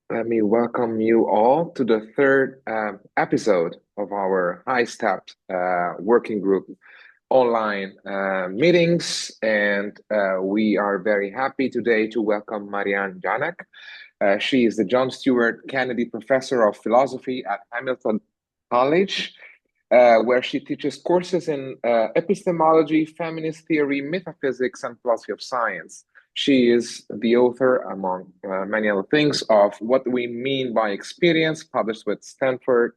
Let me welcome you all to the third episode of our HISTEPS working group online meetings. And we are very happy today to welcome Marianne Janack. She is the John Stewart Kennedy Professor of Philosophy at Hamilton College, where she teaches courses in epistemology, feminist theory, metaphysics, and philosophy of science. She is the author, among many other things, of What We Mean by Experience, published with Stanford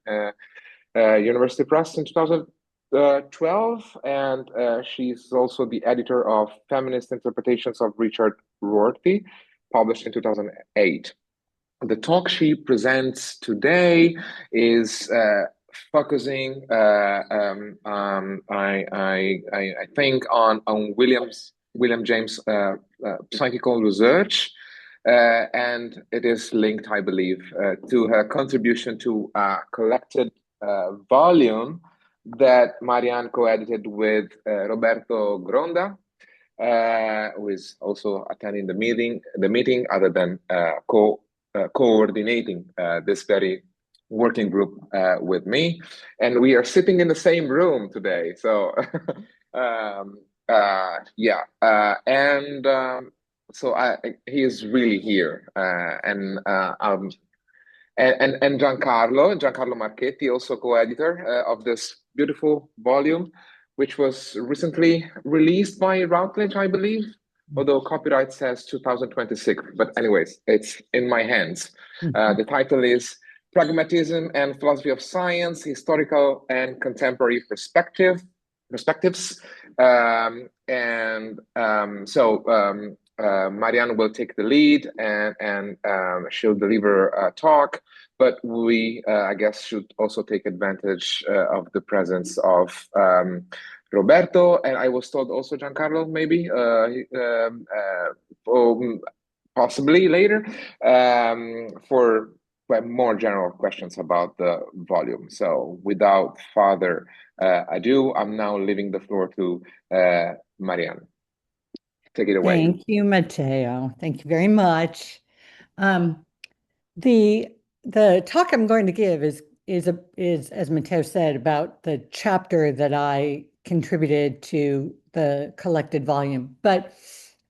University Press in 2012. And she's also the editor of Feminist Interpretations of Richard Rorty, published in 2008. The talk she presents today is focusing, I think, on William James' psychical research, and it is linked, I believe, to her contribution to a collected volume that Marianne co-edited with Roberto Gronda, who is also attending the meeting, other than coordinating this very working group with me. And we are sitting in the same room today. So, yeah. He is really here. And Giancarlo Marchetti, also co-editor of this beautiful volume, which was recently released by Routledge, I believe, although copyright says 2026. But anyways, it's in my hands. The title is Pragmatism and Philosophy of Science, Historical and Contemporary Perspectives. Marianne will take the lead and she'll deliver a talk, but we, I guess, should also take advantage of the presence of Roberto, and I was told also Giancarlo, maybe, possibly later, for more general questions about the volume. So without further ado, I'm now leaving the floor to Marianne. Take it away. Thank you, Matteo. Thank you very much. Um, the the talk I'm going to give is as Matteo said, about the chapter that I contributed to the collected volume. But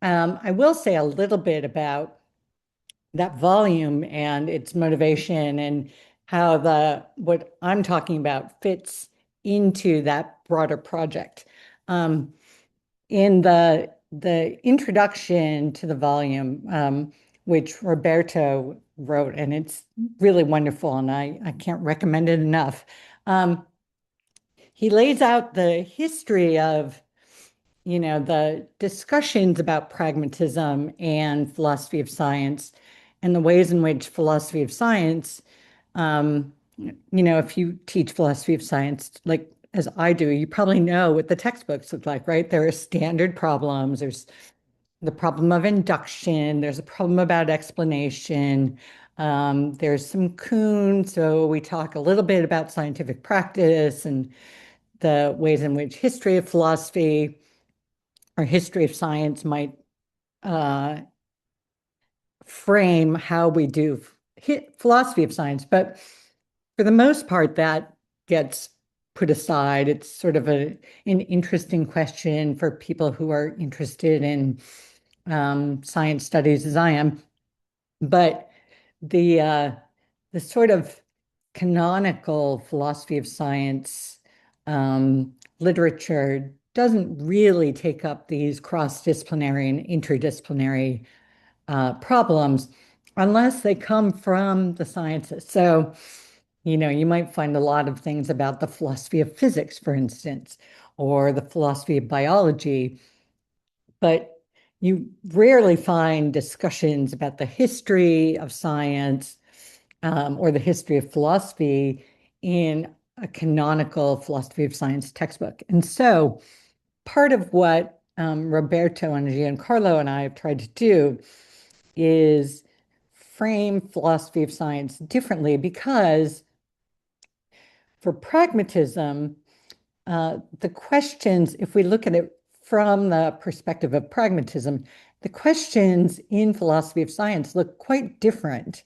I will say a little bit about that volume and its motivation and how what I'm talking about fits into that broader project. In the introduction to the volume, which Roberto wrote, and it's really wonderful, and I can't recommend it enough. He lays out the history of, the discussions about pragmatism and philosophy of science, and the ways in which philosophy of science, if you teach philosophy of science, like as I do, you probably know what the textbooks look like, right? There are standard problems. There's the problem of induction. There's a problem about explanation. There's some Kuhn. So we talk a little bit about scientific practice and the ways in which history of philosophy or history of science might frame how we do philosophy of science. But for the most part, that gets put aside. It's sort of an interesting question for people who are interested in science studies as I am. But the sort of canonical philosophy of science literature doesn't really take up these cross-disciplinary and interdisciplinary problems unless they come from the sciences. So, you might find a lot of things about the philosophy of physics, for instance, or the philosophy of biology, but you rarely find discussions about the history of science or the history of philosophy in a canonical philosophy of science textbook. And so part of what Roberto and Giancarlo and I have tried to do is frame philosophy of science differently, because for pragmatism, the questions, if we look at it from the perspective of pragmatism, the questions in philosophy of science look quite different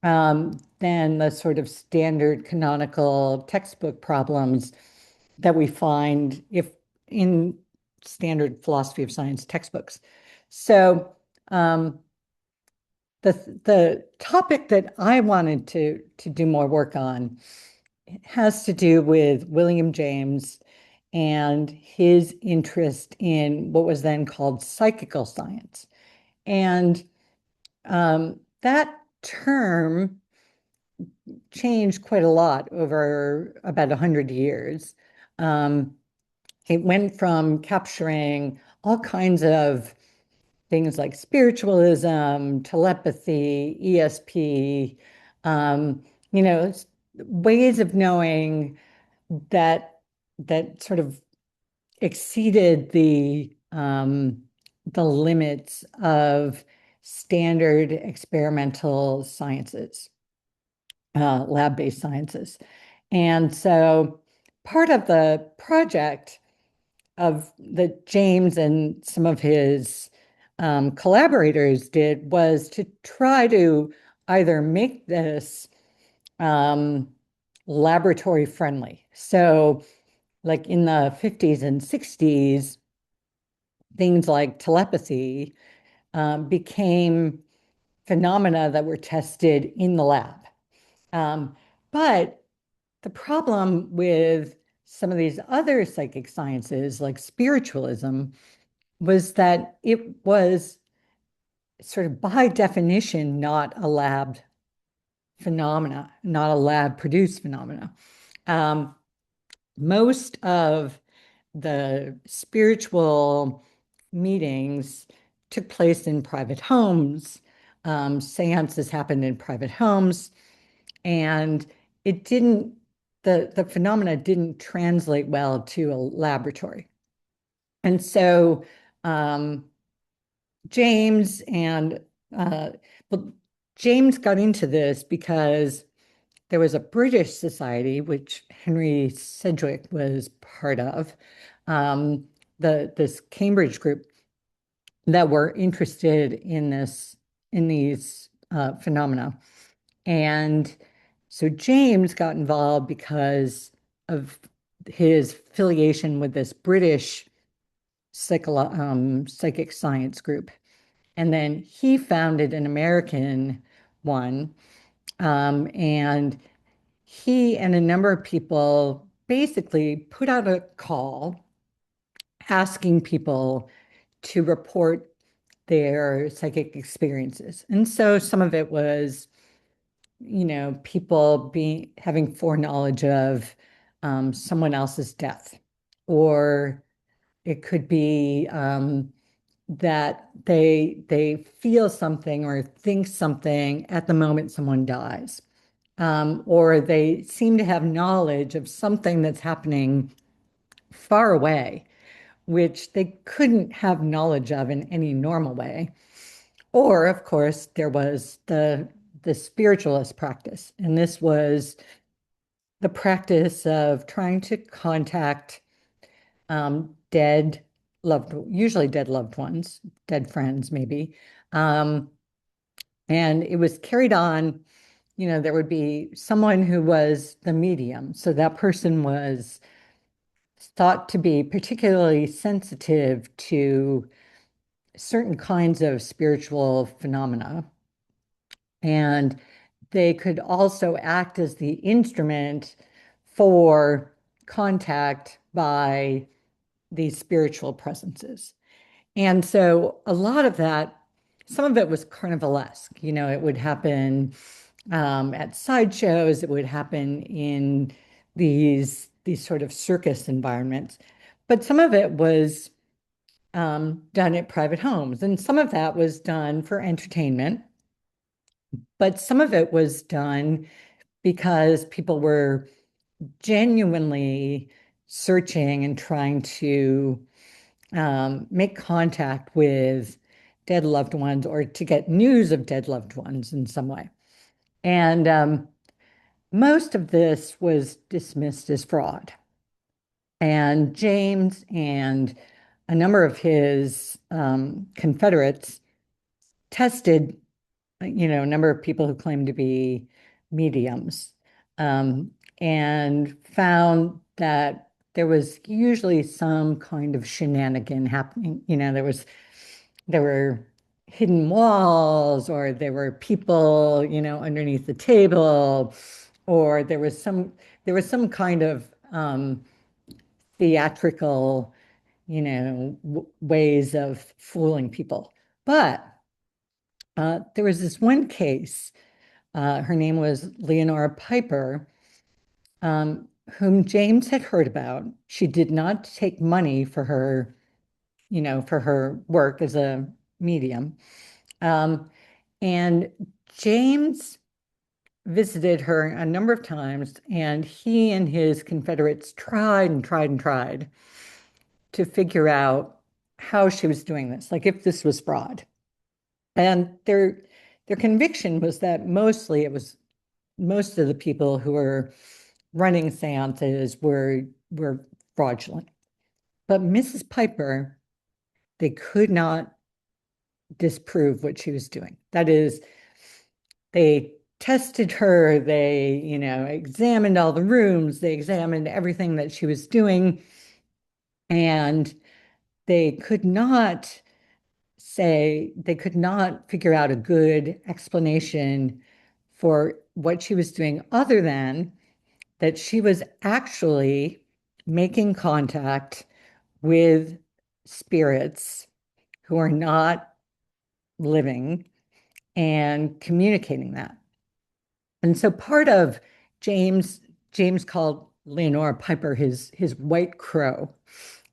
than the sort of standard canonical textbook problems that we find if in standard philosophy of science textbooks. So the topic that I wanted to do more work on has to do with William James and his interest in what was then called psychical science. And that term changed quite a lot over about 100 years. Um, it went from capturing all kinds of things like spiritualism, telepathy, ESP, um, you know, ways of knowing that sort of exceeded the limits of standard experimental sciences, lab-based sciences. And so part of the project of that James and some of his collaborators did was to try to either make this um, laboratory friendly. So like in the 50s and 60s, things like telepathy became phenomena that were tested in the lab. Um, but the problem with some of these other psychic sciences, like spiritualism, was that it was sort of by definition not a lab phenomena, not a lab produced phenomena. Um, most of the spiritual meetings took place in private homes. Seances happened in private homes, and it didn't, the phenomena didn't translate well to a laboratory. And so James and, well, James got into this because there was a British society, which Henry Sedgwick was part of, this Cambridge group that were interested in these phenomena. And so James got involved because of his affiliation with this British psychic science group. And then he founded an American one. And he and a number of people basically put out a call asking people to report their psychic experiences. And so some of it was, people having foreknowledge of someone else's death, or it could be that they feel something or think something at the moment someone dies, or they seem to have knowledge of something that's happening far away, which they couldn't have knowledge of in any normal way. Or, of course, there was the spiritualist practice, and this was the practice of trying to contact usually dead loved ones, dead friends, maybe. Um, and it was carried on, there would be someone who was the medium. So that person was thought to be particularly sensitive to certain kinds of spiritual phenomena. And they could also act as the instrument for contact by these spiritual presences. And so a lot of that, some of it was carnivalesque. It would happen at sideshows, it would happen in these sort of circus environments. But some of it was done at private homes, and some of that was done for entertainment. But some of it was done because people were genuinely searching and trying to make contact with dead loved ones or to get news of dead loved ones in some way. And most of this was dismissed as fraud. And James and a number of his Confederates tested a number of people who claimed to be mediums, um, and found that there was usually some kind of shenanigan happening. There were hidden walls, or there were people, underneath the table, or there was some kind of theatrical, ways of fooling people. But there was this one case. Her name was Leonora Piper, whom James had heard about. She did not take money for her work as a medium. And James visited her a number of times, and he and his Confederates tried and tried and tried to figure out how she was doing this, like if this was fraud. And their conviction was that mostly it was most of the people who were running seances were fraudulent. But Mrs. Piper, they could not disprove what she was doing. That is, they tested her, they, examined all the rooms, they examined everything that she was doing, and they could not figure out a good explanation for what she was doing, other than that she was actually making contact with spirits who are not living and communicating that. And so part of James called Leonora Piper his white crow.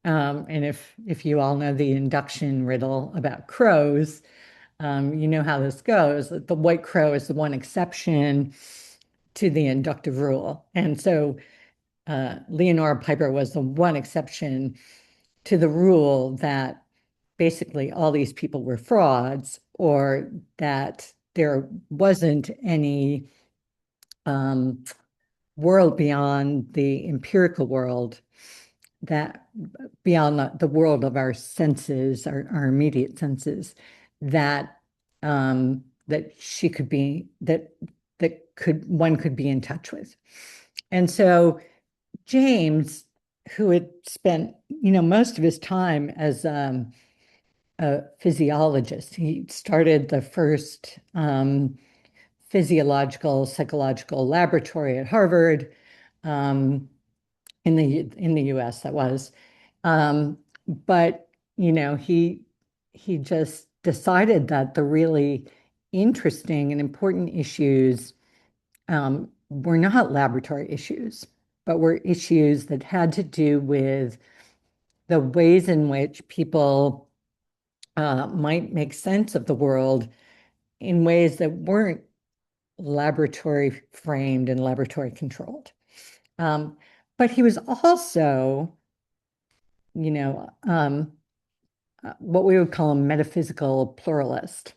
And if you all know the induction riddle about crows, you know how this goes. The white crow is the one exception to the inductive rule. And so Leonora Piper was the one exception to the rule that basically all these people were frauds, or that there wasn't any world beyond the empirical world, that beyond the world of our senses, our immediate senses, that she could be one could be in touch with. And so James, who had spent most of his time as a physiologist, he started the first physiological psychological laboratory at Harvard, in the US, that was. But he just decided that the really interesting and important issues were not laboratory issues, but were issues that had to do with the ways in which people might make sense of the world in ways that weren't laboratory framed and laboratory controlled. But he was also, what we would call a metaphysical pluralist.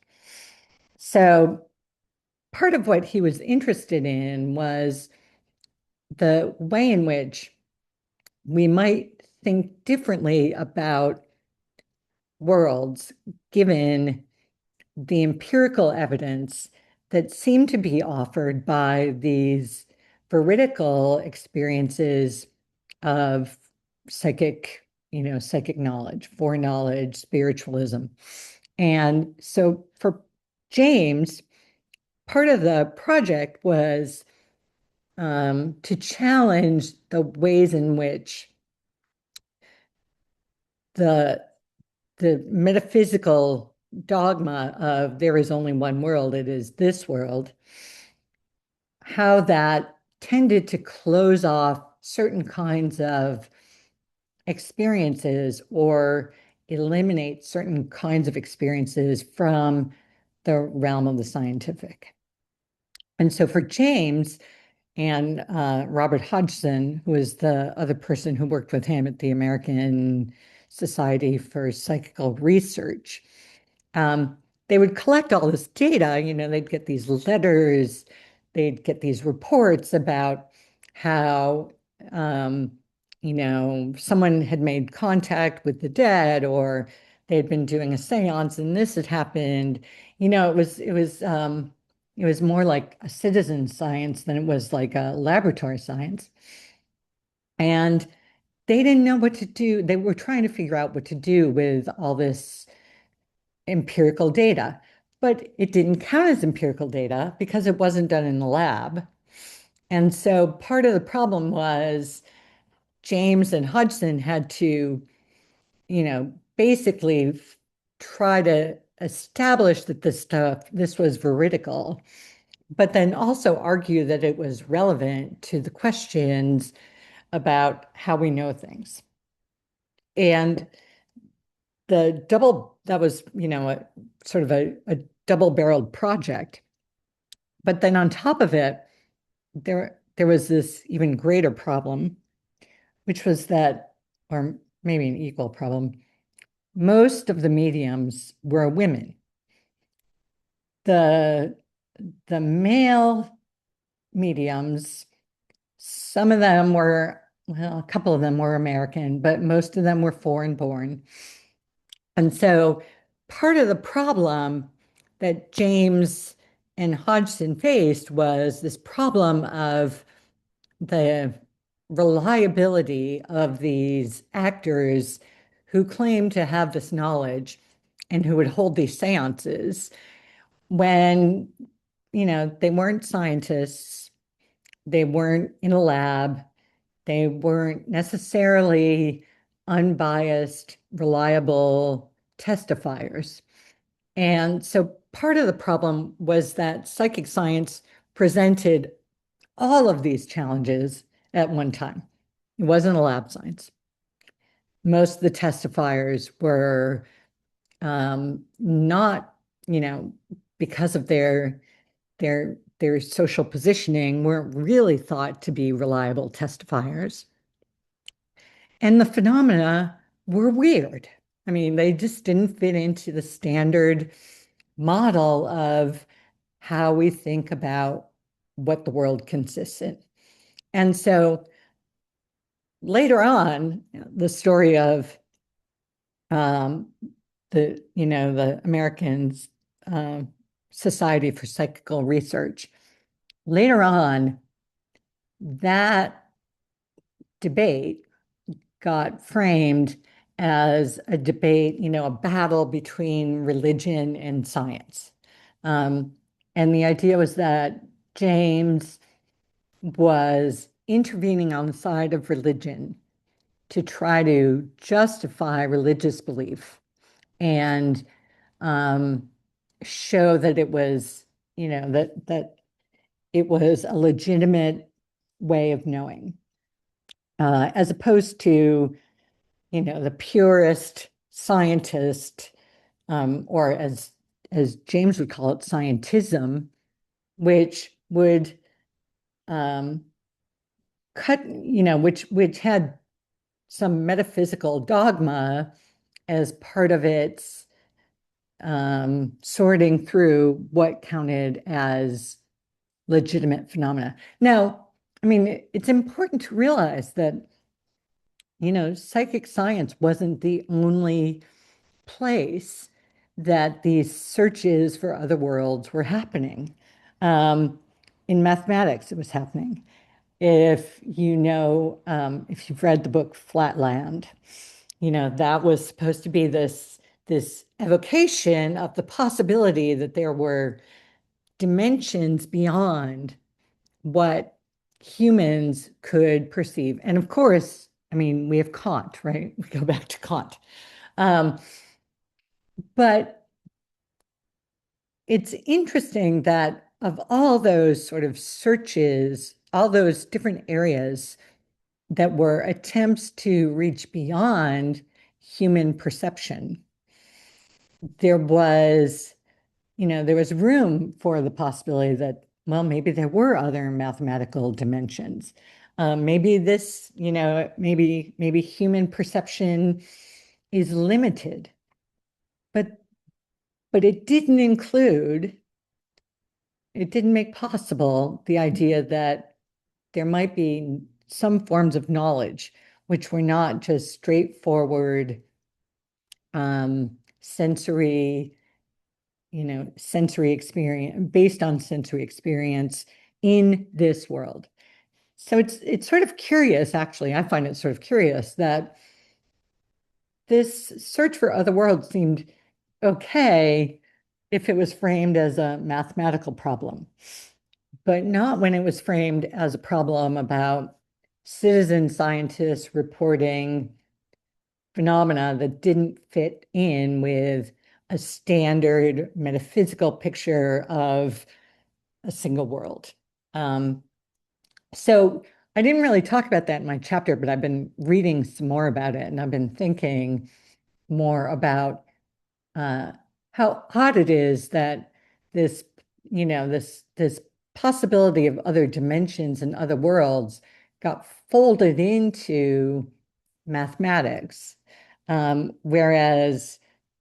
So part of what he was interested in was the way in which we might think differently about worlds given the empirical evidence that seemed to be offered by these veridical experiences of psychic knowledge, foreknowledge, spiritualism. And so for James, part of the project was to challenge the ways in which the metaphysical dogma of there is only one world, it is this world, how that tended to close off certain kinds of experiences or eliminate certain kinds of experiences from the realm of the scientific. And so for James and Robert Hodgson, who was the other person who worked with him at the American Society for Psychical Research, they would collect all this data. They'd get these letters, they'd get these reports about how someone had made contact with the dead, or they'd been doing a seance and this had happened. It was more like a citizen science than it was like a laboratory science. And they didn't know what to do. They were trying to figure out what to do with all this empirical data, but it didn't count as empirical data because it wasn't done in the lab. And so part of the problem was James and Hodgson had to, basically try to establish that this was veridical, but then also argue that it was relevant to the questions about how we know things. And that was, a sort of a double-barreled project. But then on top of it, there was this even greater problem, which was that, or maybe an equal problem, most of the mediums were women. The male mediums, some of them were, well, a couple of them were American, but most of them were foreign born. And so part of the problem that James and Hodgson faced was this problem of the reliability of these actors who claim to have this knowledge and who would hold these seances when, they weren't scientists, they weren't in a lab, they weren't necessarily unbiased, reliable testifiers. And so part of the problem was that psychic science presented all of these challenges at one time. It wasn't a lab science. Most of the testifiers were not, because of their social positioning, weren't really thought to be reliable testifiers. And the phenomena were weird. I mean, they just didn't fit into the standard model of how we think about what the world consists in. And so later on, the story of the Americans Society for Psychical Research, later on, that debate got framed as a debate, a battle between religion and science. And the idea was that James was intervening on the side of religion to try to justify religious belief and show that it was, that it was a legitimate way of knowing, as opposed to, the purist scientist, or as James would call it, scientism, which would which had some metaphysical dogma as part of its sorting through what counted as legitimate phenomena. Now, I mean, it's important to realize that, psychic science wasn't the only place that these searches for other worlds were happening. In mathematics, it was happening. If if you've read the book Flatland, that was supposed to be this evocation of the possibility that there were dimensions beyond what humans could perceive. And of course, I mean, we have Kant, right? We go back to Kant. But it's interesting that of all those sort of searches, all those different areas that were attempts to reach beyond human perception, there was room for the possibility that, well, maybe there were other mathematical dimensions. Maybe maybe human perception is limited, but it didn't make possible the idea that there might be some forms of knowledge which were not just straightforward sensory, sensory experience, based on sensory experience in this world. So it's sort of curious, actually. I find it sort of curious that this search for other worlds seemed okay if it was framed as a mathematical problem, but not when it was framed as a problem about citizen scientists reporting phenomena that didn't fit in with a standard metaphysical picture of a single world. So I didn't really talk about that in my chapter, but I've been reading some more about it, and I've been thinking more about how odd it is that this, this possibility of other dimensions and other worlds got folded into mathematics, whereas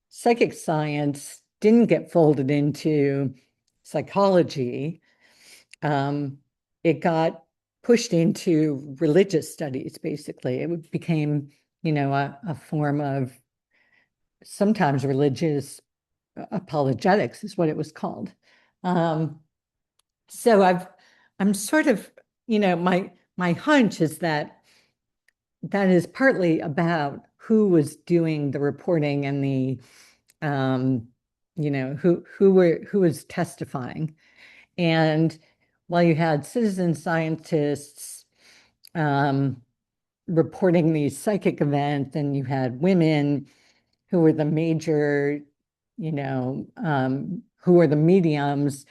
psychic science didn't get folded into psychology. It got pushed into religious studies, basically. It became, a form of sometimes religious apologetics is what it was called. So I'm sort of, my hunch is that is partly about who was doing the reporting and the, who was testifying. And while you had citizen scientists reporting these psychic events, and you had women who were the major, who were the mediums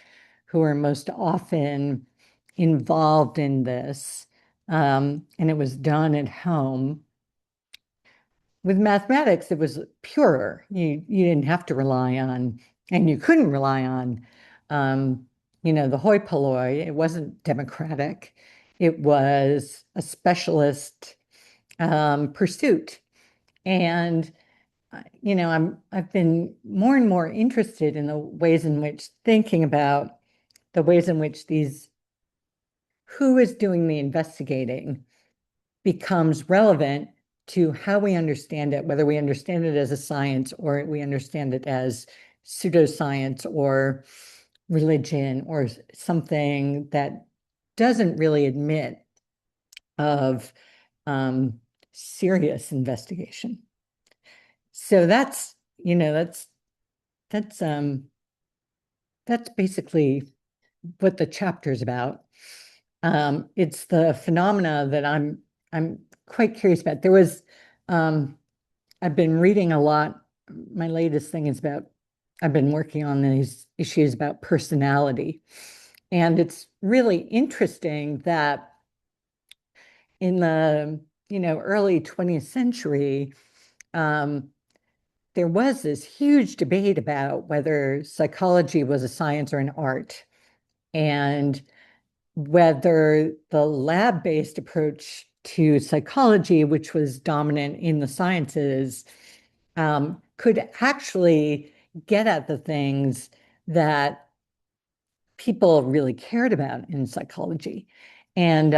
who were most often involved in this, and it was done at home. With mathematics, it was purer. You didn't have to rely on, and you couldn't rely on, the hoi polloi. It wasn't democratic. It was a specialist pursuit. And I've been more and more interested in the ways in which thinking about the ways in which who is doing the investigating becomes relevant to how we understand it, whether we understand it as a science or we understand it as pseudoscience or religion or something that doesn't really admit of serious investigation. So that's basically what the chapter is about. It's the phenomena that I'm quite curious about. I've been reading a lot. My latest thing is I've been working on these issues about personality. And it's really interesting that in the, early 20th century, there was this huge debate about whether psychology was a science or an art, and whether the lab-based approach to psychology, which was dominant in the sciences, could actually get at the things that people really cared about in psychology. And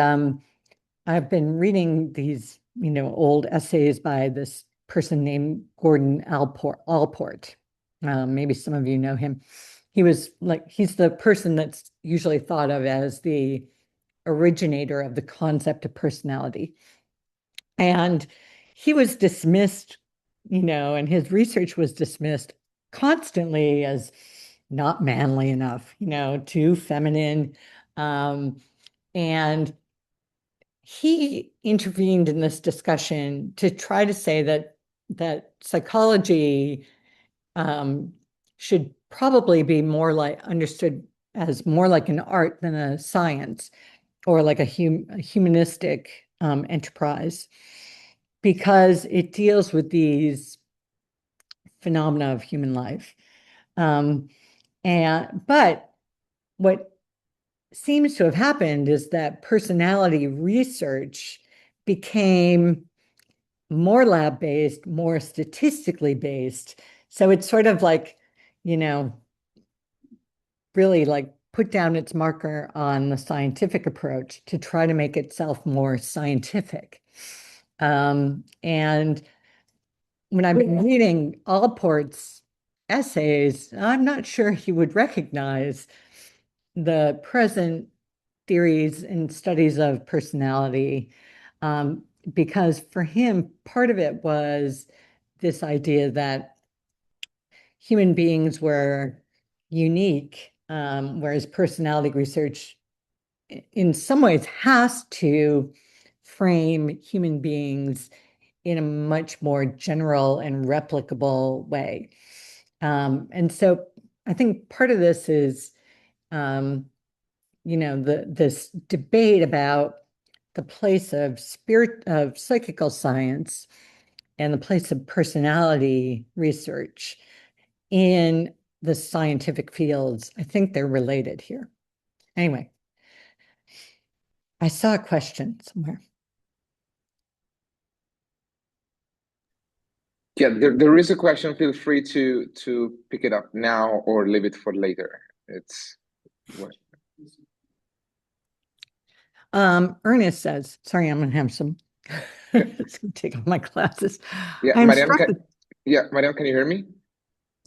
I've been reading these, old essays by this person named Gordon Allport. Maybe some of you know him. He's the person that's usually thought of as the originator of the concept of personality. And he was dismissed, and his research was dismissed constantly as not manly enough, too feminine. And he intervened in this discussion to try to say that psychology should probably be understood as more like an art than a science, or like a humanistic enterprise, because it deals with these phenomena of human life. But what seems to have happened is that personality research became more lab-based, more statistically based. So it's sort of like, really like put down its marker on the scientific approach to try to make itself more scientific. And when I've been reading Allport's essays, I'm not sure he would recognize the present theories and studies of personality, because for him, part of it was this idea that human beings were unique, whereas personality research in some ways has to frame human beings in a much more general and replicable way. And so I think part of this is, this debate about the place of psychical science and the place of personality research in the scientific fields. I think they're related here. Anyway, I saw a question somewhere. Yeah, there is a question. Feel free to pick it up now or leave it for later. It's what. Ernest says, sorry, I'm gonna have some take off my glasses. Yeah, I am Marianne, struck. Marianne, can you hear me?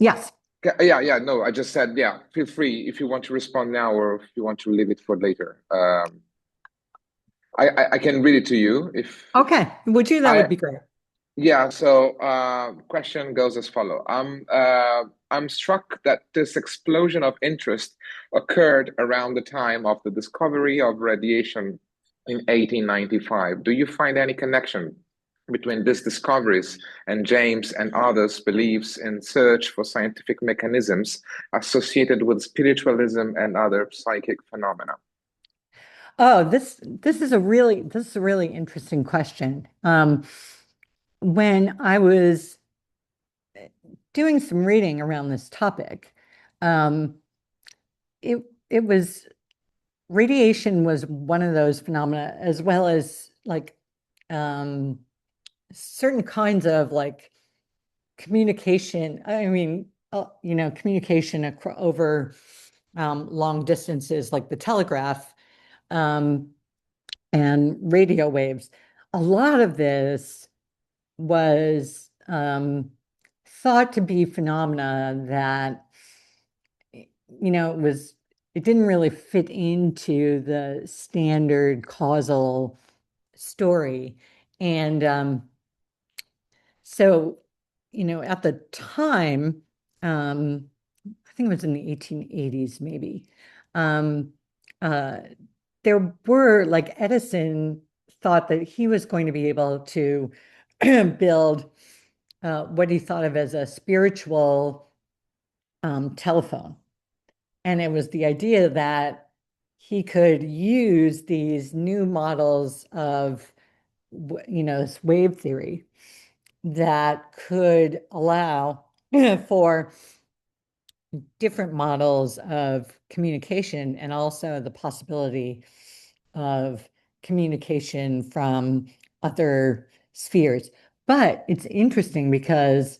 Yes. Yeah. No, I just said, yeah, feel free if you want to respond now or if you want to leave it for later. I can read it to you if Okay. Would you? That I would be great. yeah. So question goes as follow. I'm struck that this explosion of interest occurred around the time of the discovery of radiation in 1895. Do you find any connection between these discoveries and James and others' beliefs in search for scientific mechanisms associated with spiritualism and other psychic phenomena? Oh, this is a really interesting question. When I was doing some reading around this topic, um, it was radiation was one of those phenomena, as well as like um, certain kinds of like communication. I mean, communication over long distances, like the telegraph, um, and radio waves. A lot of this was thought to be phenomena that, it didn't really fit into the standard causal story. And so, at the time, I think it was in the 1880s, maybe, um, uh, there were like Edison thought that he was going to be able to build what he thought of as a spiritual telephone. And it was the idea that he could use these new models of, this wave theory that could allow for different models of communication and also the possibility of communication from other spheres. But it's interesting because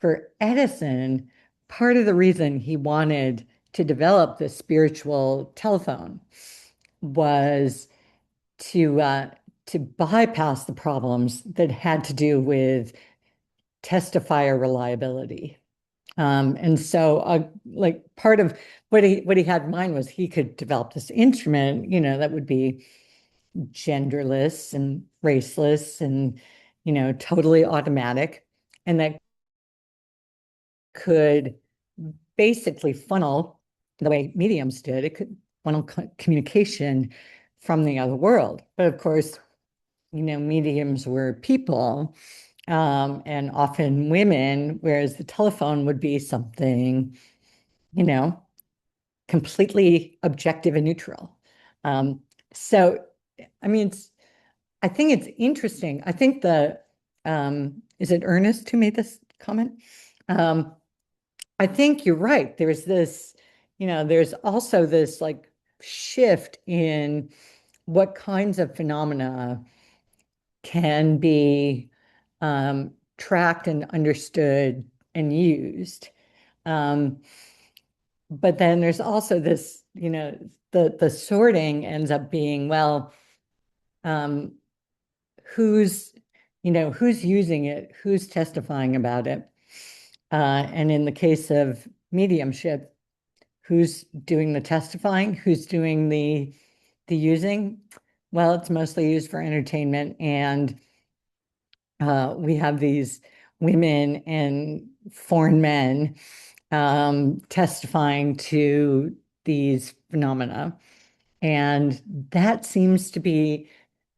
for Edison, part of the reason he wanted to develop the spiritual telephone was to bypass the problems that had to do with testifier reliability. And so, like part of what he had in mind was he could develop this instrument, that would be genderless and raceless and, totally automatic, and that could basically funnel the way mediums did. It could funnel communication from the other world. But of course, mediums were people, and often women, whereas the telephone would be something, completely objective and neutral. So, I mean, I think it's interesting. I think is it Ernest who made this comment? I think you're right. There's this, there's also this like shift in what kinds of phenomena can be tracked and understood and used. But then there's also this, the sorting ends up being, well, who's, who's using it, who's testifying about it. And in the case of mediumship, who's doing the testifying? Who's doing the using? Well, it's mostly used for entertainment, and we have these women and foreign men testifying to these phenomena. And that seems to be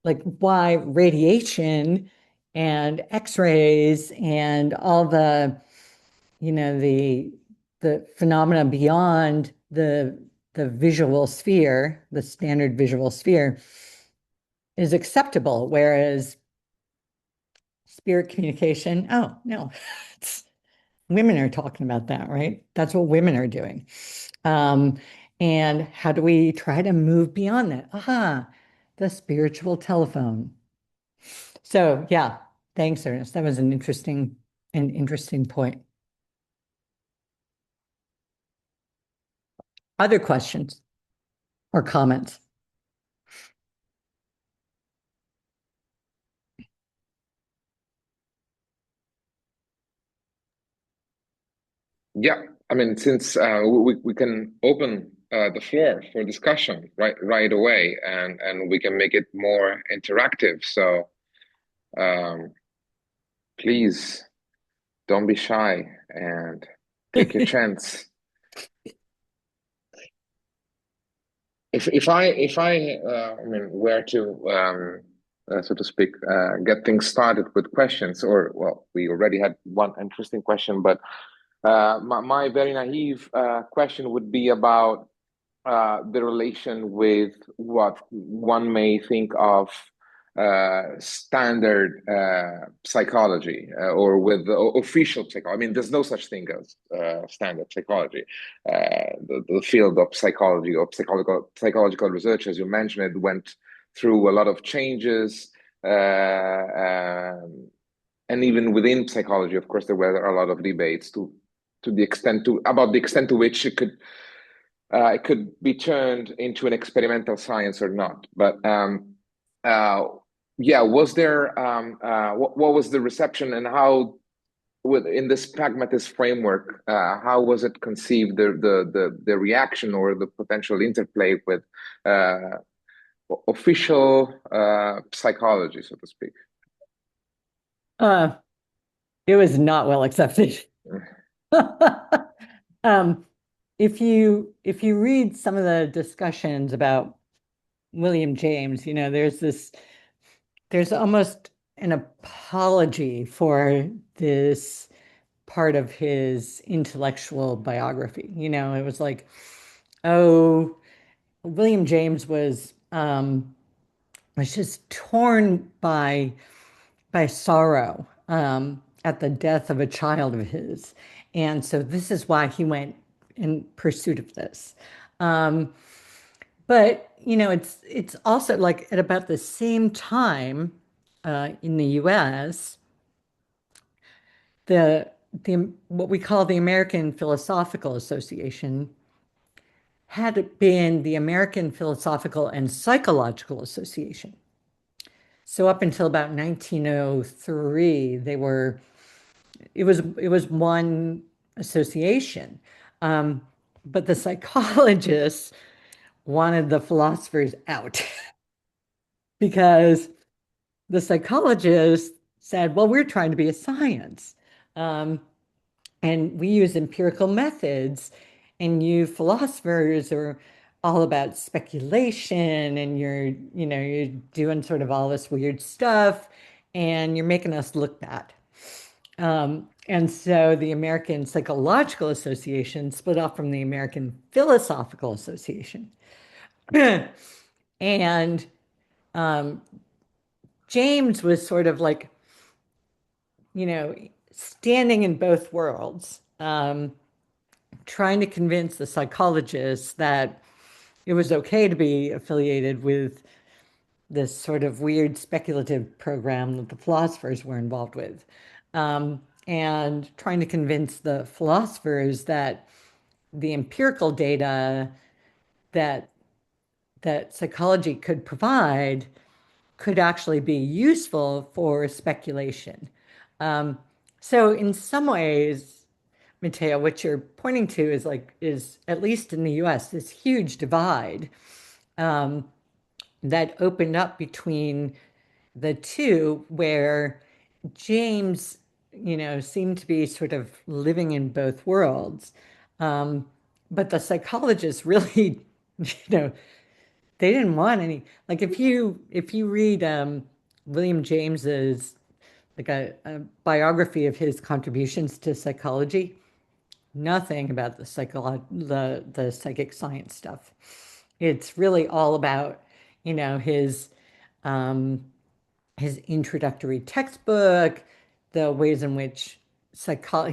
like why radiation and X-rays and all the phenomena beyond the visual sphere, the standard visual sphere, is acceptable, whereas spirit communication, oh no, it's women are talking about that, right? That's what women are doing. Um, and how do we try to move beyond that? Aha, the spiritual telephone. So yeah, thanks, Ernest. That was an interesting point. Other questions or comments? Yeah, I mean, since we can open the floor for discussion right away, and we can make it more interactive. So um, please don't be shy and take your chance. If I mean where to so to speak get things started with questions, or well, we already had one interesting question, but my very naive question would be about the relation with what one may think of standard psychology or with official psychology. I mean, there's no such thing as standard psychology. The field of psychology, of psychological research, as you mentioned, it went through a lot of changes. And even within psychology, of course, there were a lot of debates to the extent to about the extent to which it could be turned into an experimental science or not. But uh, yeah, was there what was the reception, and how in this pragmatist framework, how was it conceived, the reaction or the potential interplay with uh, official psychology, so to speak? Uh, it was not well accepted. Um, if you read some of the discussions about William James, there's almost an apology for this part of his intellectual biography. It was like, oh, William James was just torn by sorrow at the death of a child of his. And so this is why he went in pursuit of this. Um, but it's also like at about the same time in the US, the what we call the American Philosophical Association had been the American Philosophical and Psychological Association. So up until about 1903, it was one association. Um, but the psychologists wanted the philosophers out because the psychologists said, well, we're trying to be a science. Um, and we use empirical methods, and you philosophers are all about speculation, and you're doing sort of all this weird stuff, and you're making us look bad. And so the American Psychological Association split off from the American Philosophical Association. And um, James was sort of like, standing in both worlds, trying to convince the psychologists that it was okay to be affiliated with this sort of weird speculative program that the philosophers were involved with. And trying to convince the philosophers that the empirical data that psychology could provide could actually be useful for speculation. Um, so in some ways, Matteo, what you're pointing to is at least in the US, this huge divide um, that opened up between the two, where James, seemed to be sort of living in both worlds. Um, but the psychologists really, know, they didn't want any. Like if you read William James's like a biography of his contributions to psychology, nothing about the psychic science stuff. It's really all about, you know, his um, his introductory textbook, the ways in which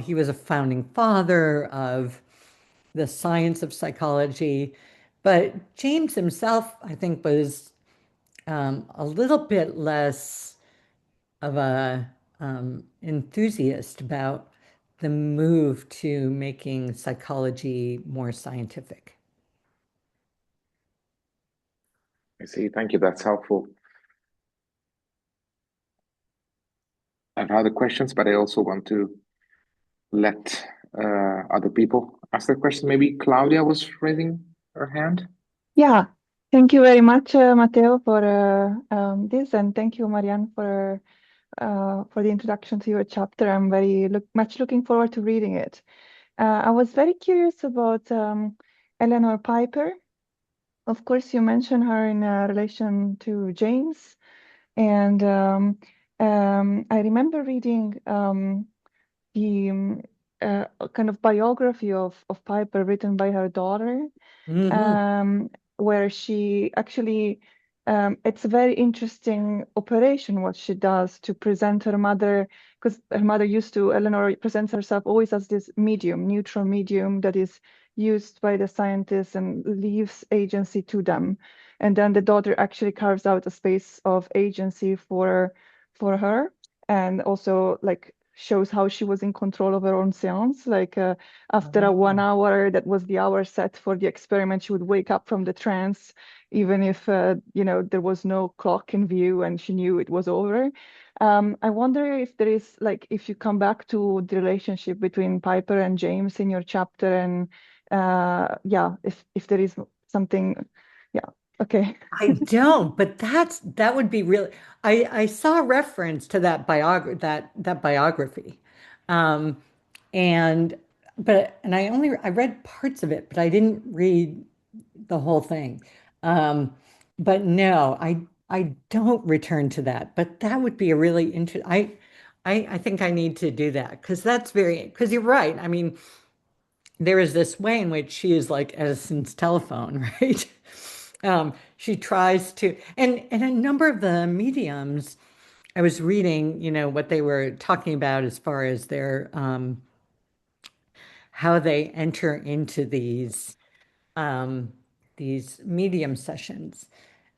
he was a founding father of the science of psychology. But James himself, I think, was a little bit less of a enthusiast about the move to making psychology more scientific. I see. Thank you. That's helpful. I've had the questions, but I also want to let other people ask their question. Maybe Claudia was raising her hand. Yeah, thank you very much, Matteo, for this, and thank you, Marianne, for the introduction to your chapter. I'm very much looking forward to reading it. I was very curious about Eleanor Piper. Of course, you mentioned her in relation to James, and I remember reading the kind of biography of Piper written by her daughter, Hmm. um, where she actually, it's a very interesting operation what she does to present her mother, because her mother Eleanor presents herself always as this medium, neutral medium that is used by the scientists and leaves agency to them. And then the daughter actually carves out a space of agency for her, and also like shows how she was in control of her own seance. Like after a 1 hour, that was the hour set for the experiment, she would wake up from the trance, even if there was no clock in view and she knew it was over. I wonder if there is like if you come back to the relationship between Piper and James in your chapter, and yeah, if there is something, yeah, okay. I don't, but that would be really. I saw a reference to that biography, um, and I read parts of it, but I didn't read the whole thing. Um, but no, I don't return to that. But that would be a really interesting. I think I need to do that because you're right. I mean, there is this way in which she is like Edison's telephone, right? She tries to, and a number of the mediums, I was reading, what they were talking about as far as their how they enter into these medium sessions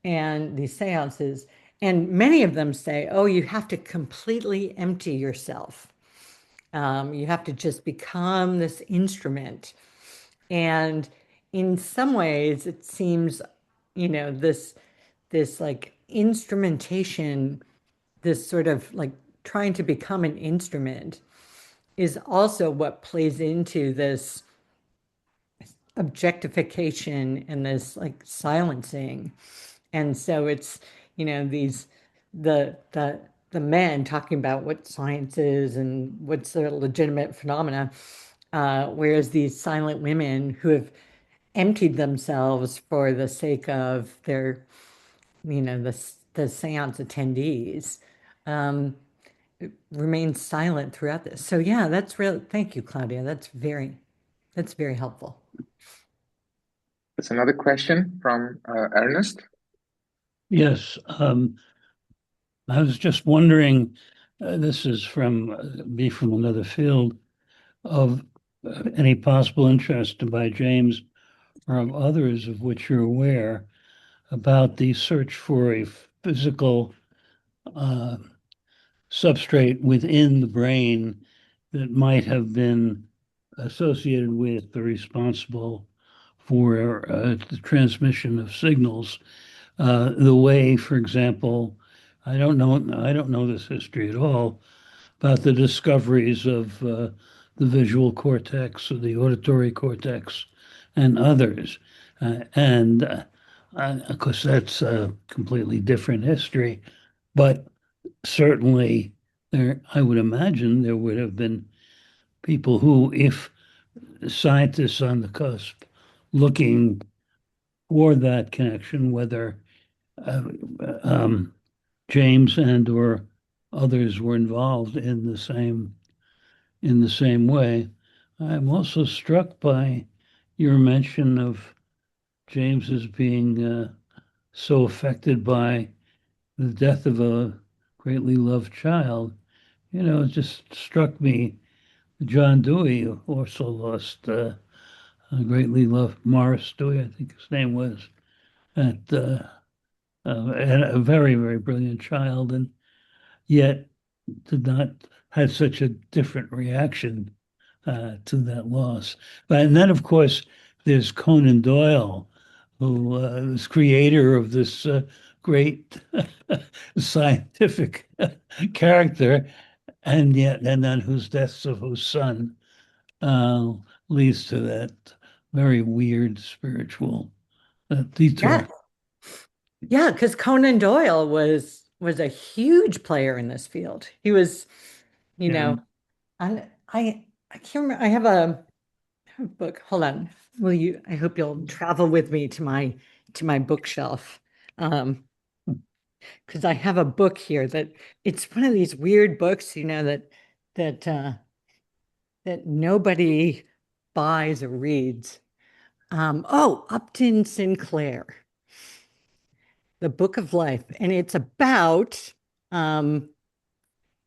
and these seances. And many of them say, oh, you have to completely empty yourself. You have to just become this instrument. And in some ways, it seems, this like instrumentation, this sort of like trying to become an instrument is also what plays into this objectification and this like silencing. And so it's, these the men talking about what science is and what's a legitimate phenomena, whereas these silent women who have emptied themselves for the sake of their, the seance attendees, um, remain silent throughout this. So yeah, that's real. Thank you, Claudia. That's very helpful. There's another question from Ernest. Yes, I was just wondering, this is from another field, of any possible interest by James or of others of which you're aware about the search for a physical uh, substrate within the brain that might have been associated with or responsible for the transmission of signals. The way, for example, I don't know this history at all, about the discoveries of the visual cortex or the auditory cortex and others. And of course, that's a completely different history, but certainly there, I would imagine there would have been people who, if scientists on the cusp looking for that connection, whether uh, um, James and or others were involved in the same way. I'm also struck by your mention of James as being so affected by the death of a greatly loved child. You know, it just struck me. John Dewey also lost a greatly loved Morris Dewey, I think his name was, at and a very, very brilliant child, and yet did not had such a different reaction to that loss. But and then, of course, there's Conan Doyle, who was creator of this great scientific character, and then whose death of whose son uh, leads to that very weird spiritual detour. Yeah. Yeah, because Conan Doyle was a huge player in this field. He was, you Yeah. know, and I can't remember. I have a book. Hold on. Will you? I hope you'll travel with me to my bookshelf. Because I have a book here that it's one of these weird books, that that nobody buys or reads. Upton Sinclair, The Book of Life, and um,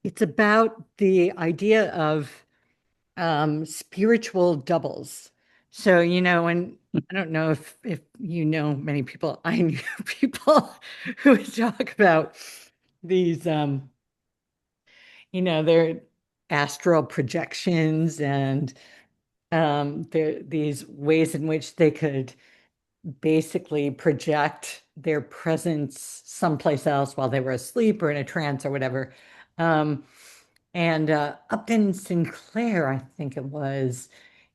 it's about the idea of spiritual doubles. So, and I don't know if you know many people, I knew people who would talk about these, their astral projections and these ways in which they could basically project their presence someplace else while they were asleep or in a trance or whatever. And Upton Sinclair, I think it was,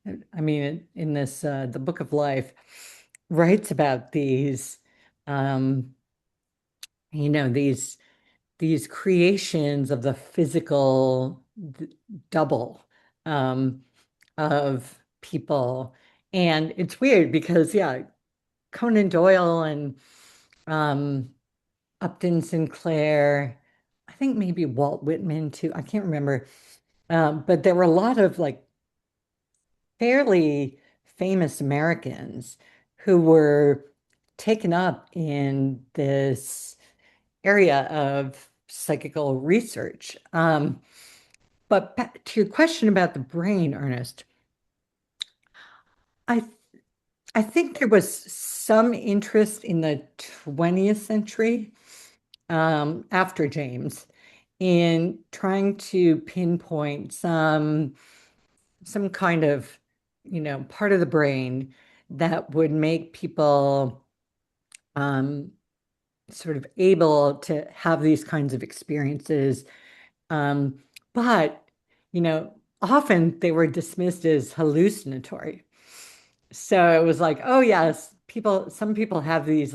I mean, in this, the Book of Life, writes about these, these creations of the physical double of people. And it's weird because, yeah, Conan Doyle and Upton Sinclair, I think maybe Walt Whitman too. I can't remember. But there were a lot of like fairly famous Americans who were taken up in this area of psychical research. But back to your question about the brain, Ernest, I I think there was some interest in the 20th century, after James, in trying to pinpoint some kind of, part of the brain that would make people sort of able to have these kinds of experiences. But, often they were dismissed as hallucinatory. So it was like, oh yes, some people have these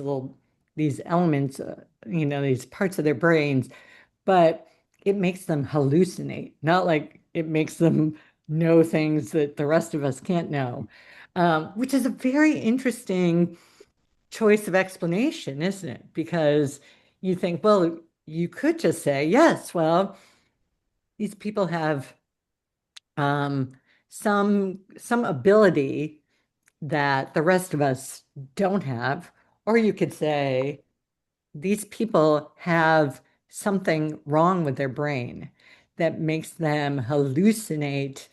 elements, these parts of their brains, but it makes them hallucinate, not like it makes them know things that the rest of us can't know, which is a very interesting choice of explanation, isn't it? Because you think, well, you could just say, yes, well, these people have um, some ability that the rest of us don't have. Or you could say, these people have something wrong with their brain that makes them hallucinate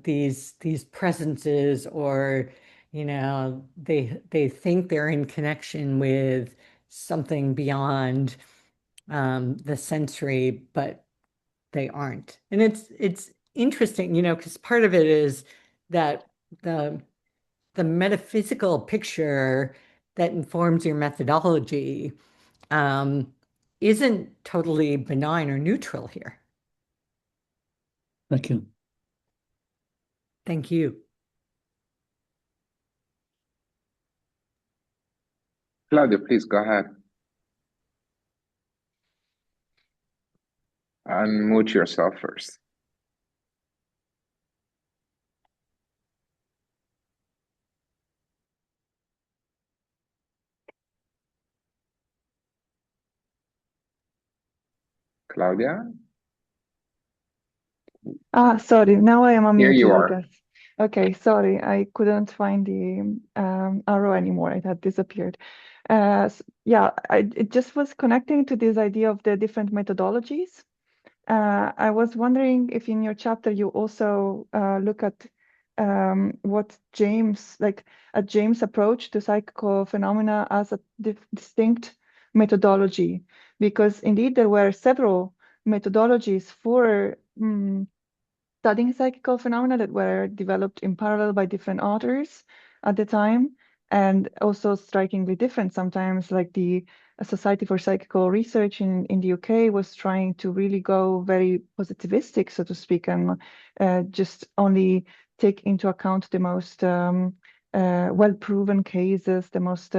these presences, or they think they're in connection with something beyond the sensory, but they aren't. And it's interesting, because part of it is that the the metaphysical picture that informs your methodology um, isn't totally benign or neutral here. Thank you. Thank you. Claudia, please go ahead. Unmute yourself first. Claudia? Sorry, now I am Here you unmuted, I are. guess. Okay, sorry, I couldn't find the arrow anymore. It had disappeared. Yeah, it just was connecting to this idea of the different methodologies. I was wondering if in your chapter you also look at what James, like a James approach to psychical phenomena as a distinct methodology, because indeed there were several methodologies for studying psychical phenomena that were developed in parallel by different authors at the time, and also strikingly different sometimes, like the Society for Psychical Research in the UK was trying to really go very positivistic, so to speak, and just only take into account the most well-proven cases, the most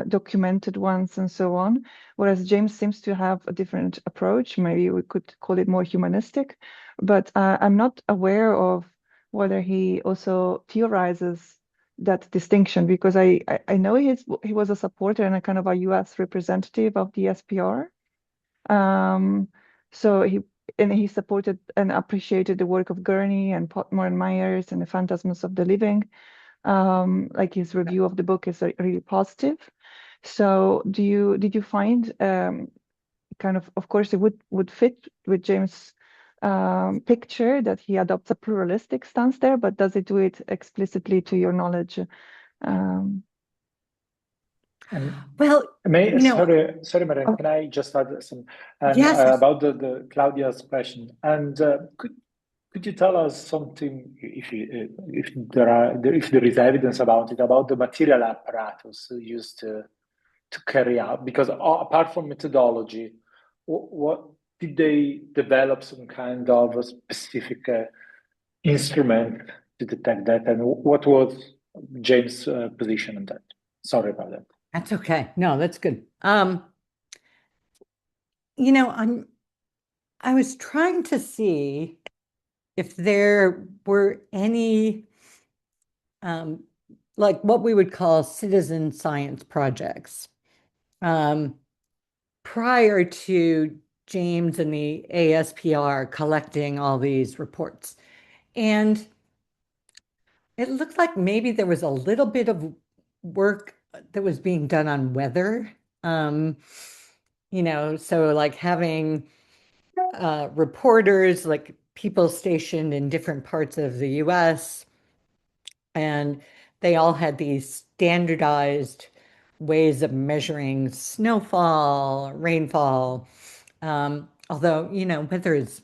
documented ones, and so on. Whereas James seems to have a different approach. Maybe we could call it more humanistic, but I'm not aware of whether he also theorizes that distinction, because I know he was a supporter and a kind of a US representative of the SPR. So he supported and appreciated the work of Gurney and Potmore and Myers and the Phantasms of the Living. Like his review of the book is really positive. So did you find kind of course it would fit with James' picture that he adopts a pluralistic stance there, but does it do it explicitly to your knowledge? Well, sorry, Marianne, can I just add some yes. about the Claudia's question? And could you tell us something, if there is evidence about it, about the material apparatus used to carry out? Because apart from methodology, what did they develop some kind of a specific instrument to detect that? And what was James' position on that? Sorry about that. That's okay. No, that's good. I was trying to see if there were any like what we would call citizen science projects prior to James and the ASPR collecting all these reports. And it looked like maybe there was a little bit of work that was being done on weather. So like having reporters, like people stationed in different parts of the US, and they all had these standardized ways of measuring snowfall, rainfall. Although, weather is,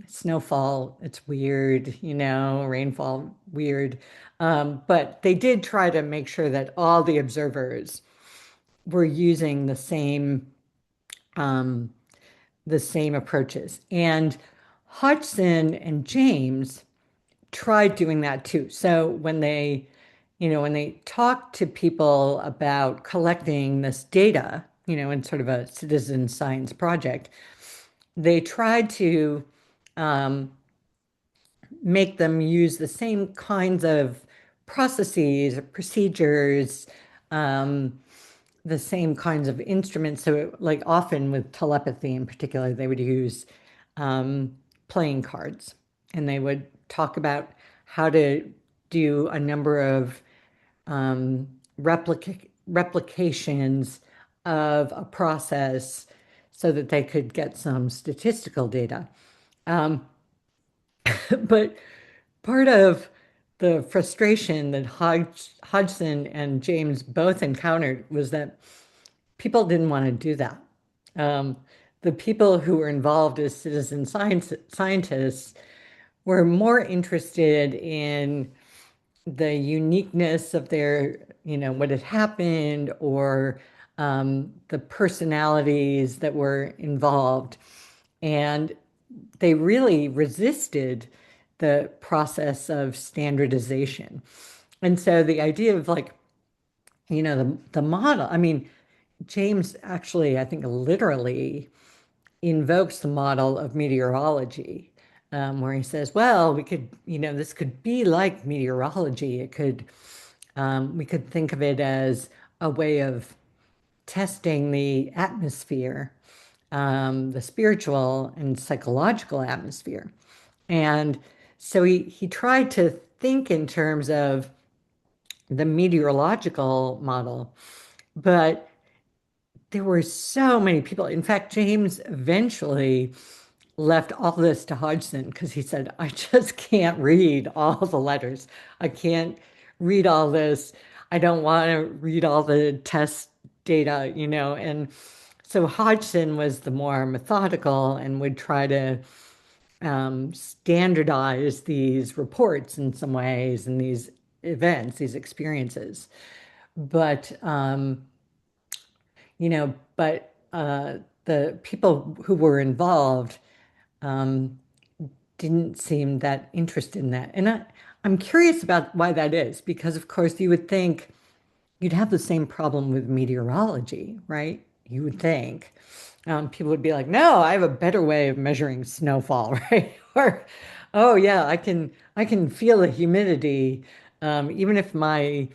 snowfall, it's weird, rainfall, weird. But they did try to make sure that all the observers were using the same approaches. And Hodgson and James tried doing that too. So when they talked to people about collecting this data, in sort of a citizen science project, they tried to make them use the same kinds of processes, procedures, the same kinds of instruments. So like often with telepathy in particular, they would use playing cards, and they would talk about how to do a number of replications of a process so that they could get some statistical data. But part of the frustration that Hodgson and James both encountered was that people didn't want to do that. The people who were involved as citizen scientists were more interested in the uniqueness of their, what had happened, or the personalities that were involved. And they really resisted the process of standardization. And so the idea of like, the model, I mean, James actually, I think, literally invokes the model of meteorology, where he says, well, we could, this could be like meteorology. We could think of it as a way of testing the atmosphere, the spiritual and psychological atmosphere. And so he tried to think in terms of the meteorological model, but there were so many people. In fact, James eventually left all this to Hodgson because he said, I just can't read all the letters. I can't read all this. I don't want to read all the test data, And so Hodgson was the more methodical and would try to standardize these reports in some ways and these events, these experiences. But the people who were involved didn't seem that interested in that. And I'm curious about why that is, because of course you would think you'd have the same problem with meteorology, right? You would think. People would be like, no, I have a better way of measuring snowfall, right? Or, oh yeah, I can feel the humidity, even if my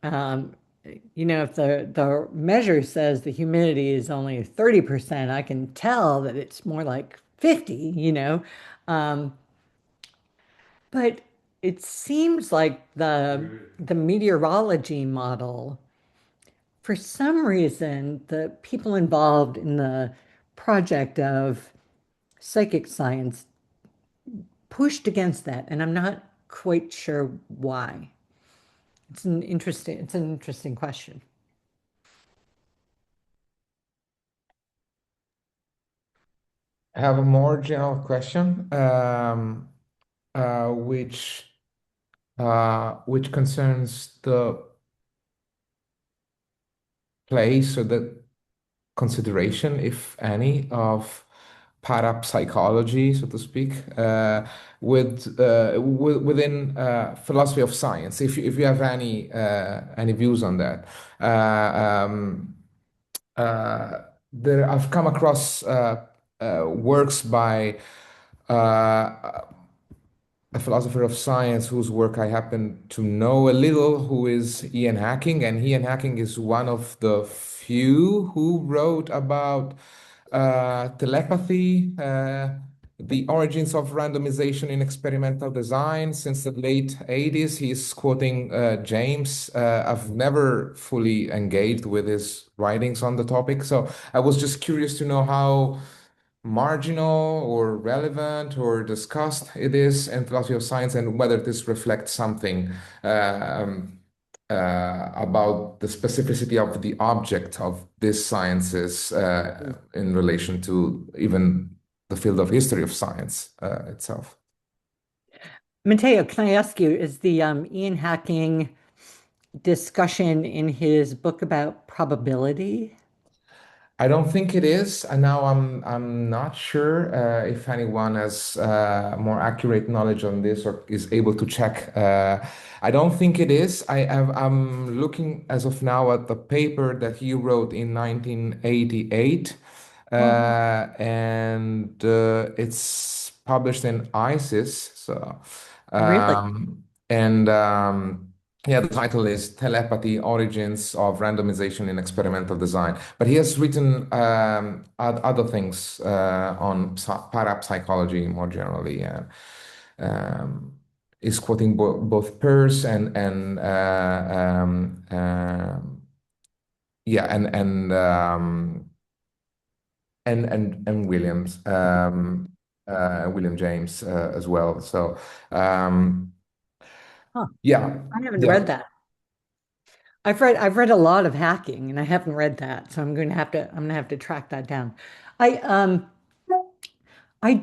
if the measure says the humidity is only 30%, I can tell that it's more like 50. Um, but it seems like the meteorology model, for some reason, the people involved in the project of psychic science pushed against that, and I'm not quite sure why. It's an interesting question. I have a more general question, which concerns the place or the consideration, if any, of parapsychology, so to speak, within philosophy of science. If you have any views on that, I've come across works by a philosopher of science whose work I happen to know a little, who is Ian Hacking. And Ian Hacking is one of the few who wrote about telepathy, the origins of randomization in experimental design. Since the late 80s, he's quoting James. I've never fully engaged with his writings on the topic. So I was just curious to know how marginal or relevant or discussed it is in philosophy of science, and whether this reflects something about the specificity of the object of these sciences in relation to even the field of history of science itself. Matteo, can I ask you, is the Ian Hacking discussion in his book about probability? I don't think it is, and now I'm not sure if anyone has more accurate knowledge on this or is able to check. I don't think it is. I'm looking as of now at the paper that he wrote in 1988, and it's published in ISIS. So, Really? and yeah, the title is Telepathy: Origins of Randomization in Experimental Design. But he has written other things on parapsychology more generally. Is quoting both Peirce yeah, and William James as well. So Huh. yeah, I haven't yeah. read that. I've read a lot of hacking and I haven't read that, so I'm gonna have to track that down. I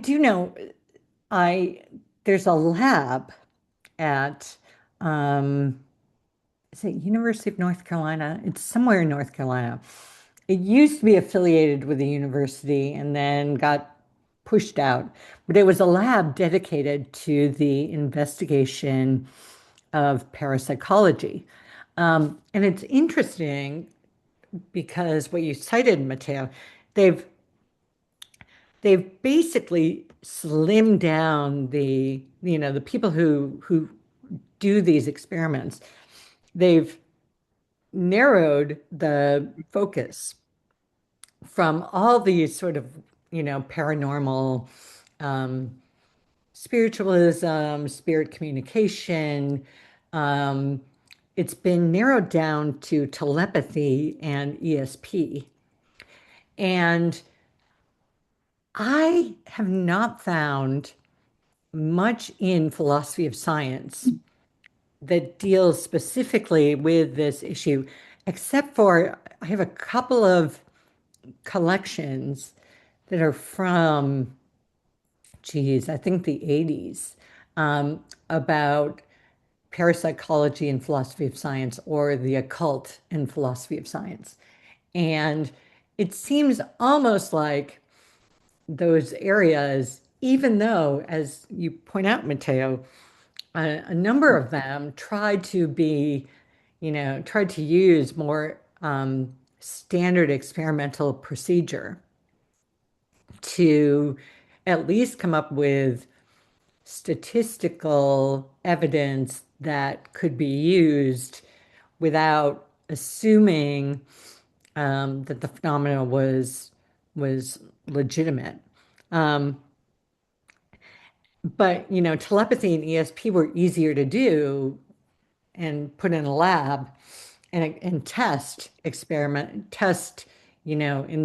do know I there's a lab at um is it University of North Carolina? It's somewhere in North Carolina. It used to be affiliated with the university and then got pushed out, but it was a lab dedicated to the investigation of parapsychology. And it's interesting because what you cited, Matteo, they've basically slimmed down the people who do these experiments. They've narrowed the focus from all these sort of paranormal, spiritualism, spirit communication. It's been narrowed down to telepathy and ESP. And I have not found much in philosophy of science that deals specifically with this issue, except for I have a couple of collections that are from, geez, I think the 80s, about parapsychology and philosophy of science, or the occult and philosophy of science. And it seems almost like those areas, even though, as you point out, Matteo, a number of them tried to use more standard experimental procedure to at least come up with statistical evidence that could be used without assuming that the phenomena was legitimate. But telepathy and ESP were easier to do and put in a lab and test in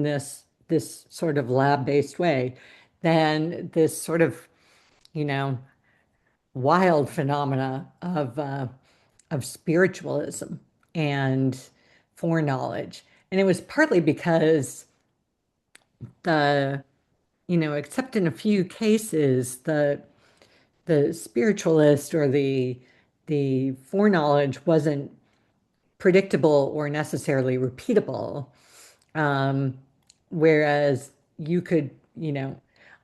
this sort of lab-based way than this sort of wild phenomena of spiritualism and foreknowledge. And it was partly because except in a few cases, the spiritualist or the foreknowledge wasn't predictable or necessarily repeatable. Whereas you could,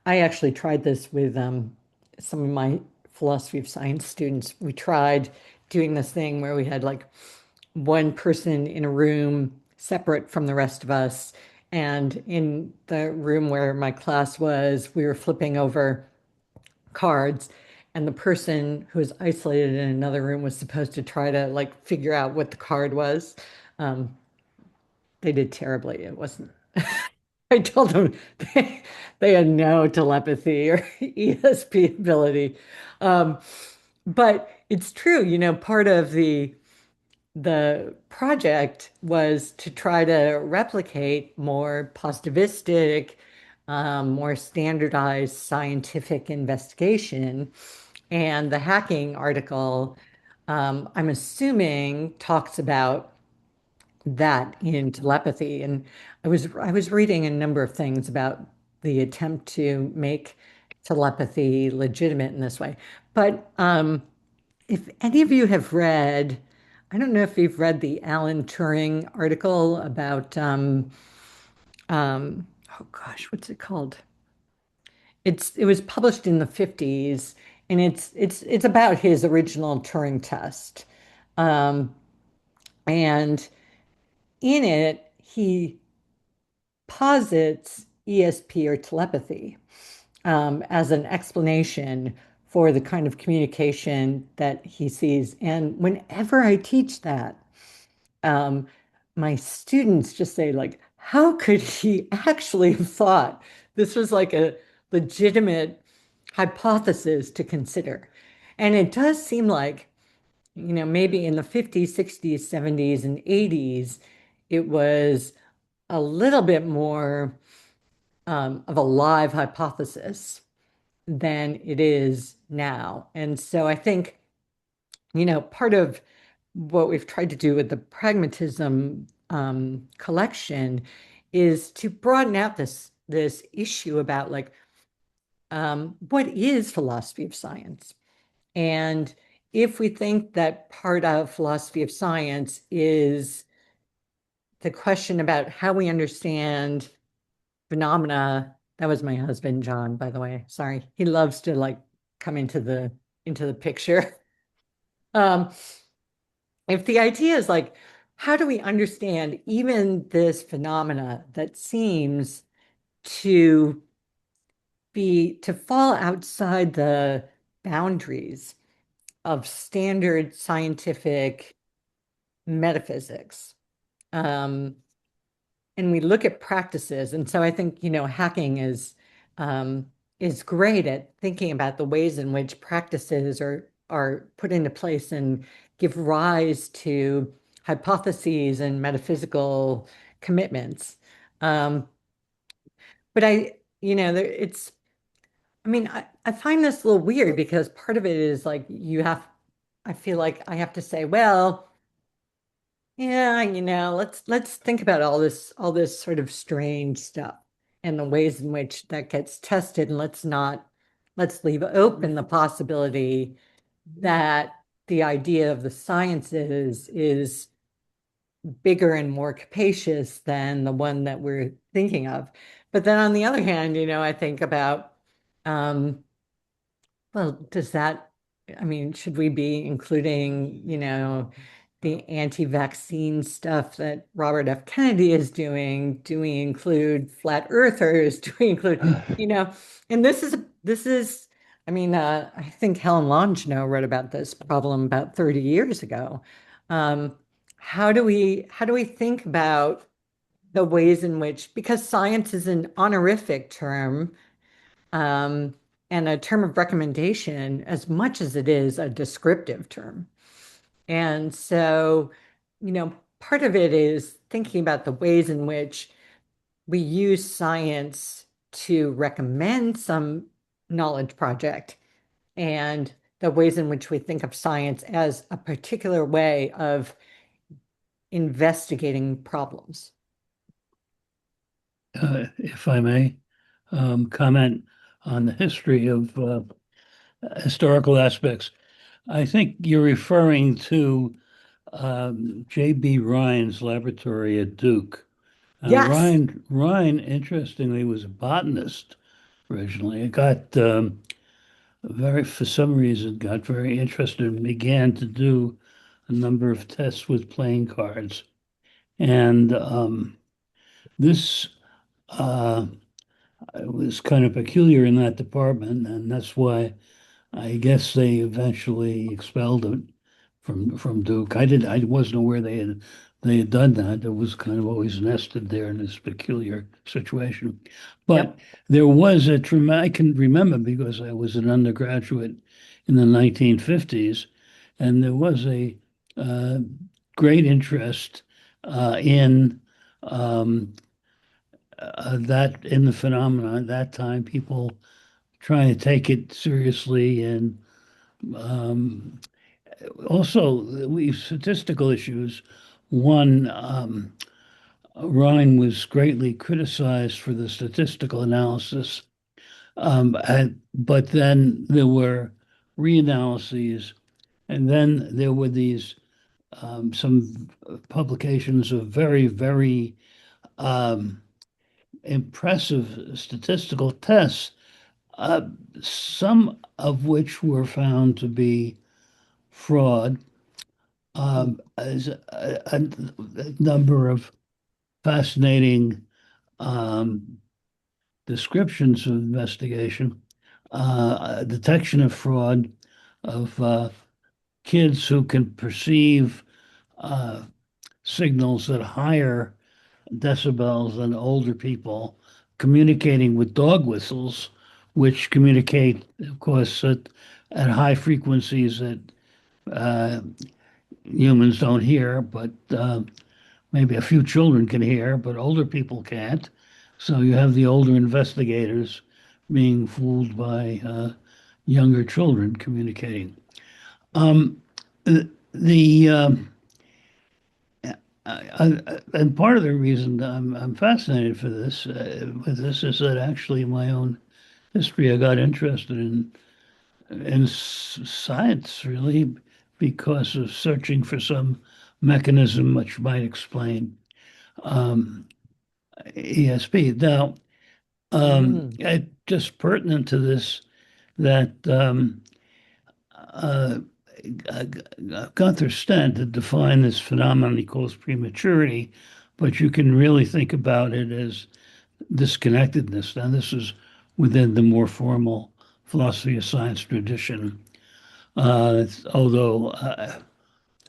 I actually tried this with some of my philosophy of science students. We tried doing this thing where we had like one person in a room separate from the rest of us. And in the room where my class was, we were flipping over cards, and the person who was isolated in another room was supposed to try to like figure out what the card was. They did terribly. It wasn't. I told them they had no telepathy or ESP ability. But it's true, part of the project was to try to replicate more positivistic, more standardized scientific investigation. And the hacking article, I'm assuming, talks about that in telepathy. And I was reading a number of things about the attempt to make telepathy legitimate in this way. But if any of you have read, I don't know if you've read the Alan Turing article about oh gosh, what's it called? It was published in the 50s, and it's about his original Turing test. And in it, he posits ESP or telepathy as an explanation for the kind of communication that he sees. And whenever I teach that, my students just say, like, how could he actually have thought this was like a legitimate hypothesis to consider? And it does seem like, maybe in the 50s, 60s, 70s, and 80s, it was a little bit more of a live hypothesis than it is now. And so I think, part of what we've tried to do with the pragmatism collection is to broaden out this issue about like what is philosophy of science? And if we think that part of philosophy of science is the question about how we understand phenomena That was my husband, John, by the way. Sorry. He loves to like come into the picture. If the idea is like, how do we understand even this phenomena that seems to fall outside the boundaries of standard scientific metaphysics? And we look at practices. And so I think, hacking is great at thinking about the ways in which practices are put into place and give rise to hypotheses and metaphysical commitments. But I find this a little weird because part of it is like I feel like I have to say, well, yeah, let's think about all this sort of strange stuff and the ways in which that gets tested, and let's leave open the possibility that the idea of the sciences is bigger and more capacious than the one that we're thinking of. But then on the other hand, I think about, well, should we be including, the anti-vaccine stuff that Robert F. Kennedy is doing? Do we include flat earthers? Do we include, and this is, I think Helen Longino wrote about this problem about 30 years ago. How do we think about the ways in which, because science is an honorific term, and a term of recommendation as much as it is a descriptive term. And so, part of it is thinking about the ways in which we use science to recommend some knowledge project and the ways in which we think of science as a particular way of investigating problems. If I may comment on the history of historical aspects, I think you're referring to J.B. Rhine's laboratory at Duke. Yes. Rhine, interestingly, was a botanist originally. It got for some reason, got very interested and began to do a number of tests with playing cards. And this was kind of peculiar in that department, and that's why I guess they eventually expelled it from Duke. I wasn't aware they had done that. It was kind of always nested there in this peculiar situation. But there was I can remember because I was an undergraduate in the 1950s, and there was a great interest in that in the phenomenon at that time. People trying to take it seriously, and also we statistical issues. One, Rhine was greatly criticized for the statistical analysis, but then there were reanalyses, and then there were these some publications of very, very impressive statistical tests, some of which were found to be fraud. As a number of fascinating descriptions of investigation, detection of fraud, of kids who can perceive signals at higher decibels than older people, communicating with dog whistles, which communicate, of course, at high frequencies that humans don't hear, but maybe a few children can hear, but older people can't. So you have the older investigators being fooled by younger children communicating. And part of the reason I'm fascinated with this is that actually in my own history I got interested in science really because of searching for some mechanism which might explain ESP. Now, Just pertinent to this, that Gunther Stent had defined this phenomenon he calls prematurity, but you can really think about it as disconnectedness. Now, this is within the more formal philosophy of science tradition, although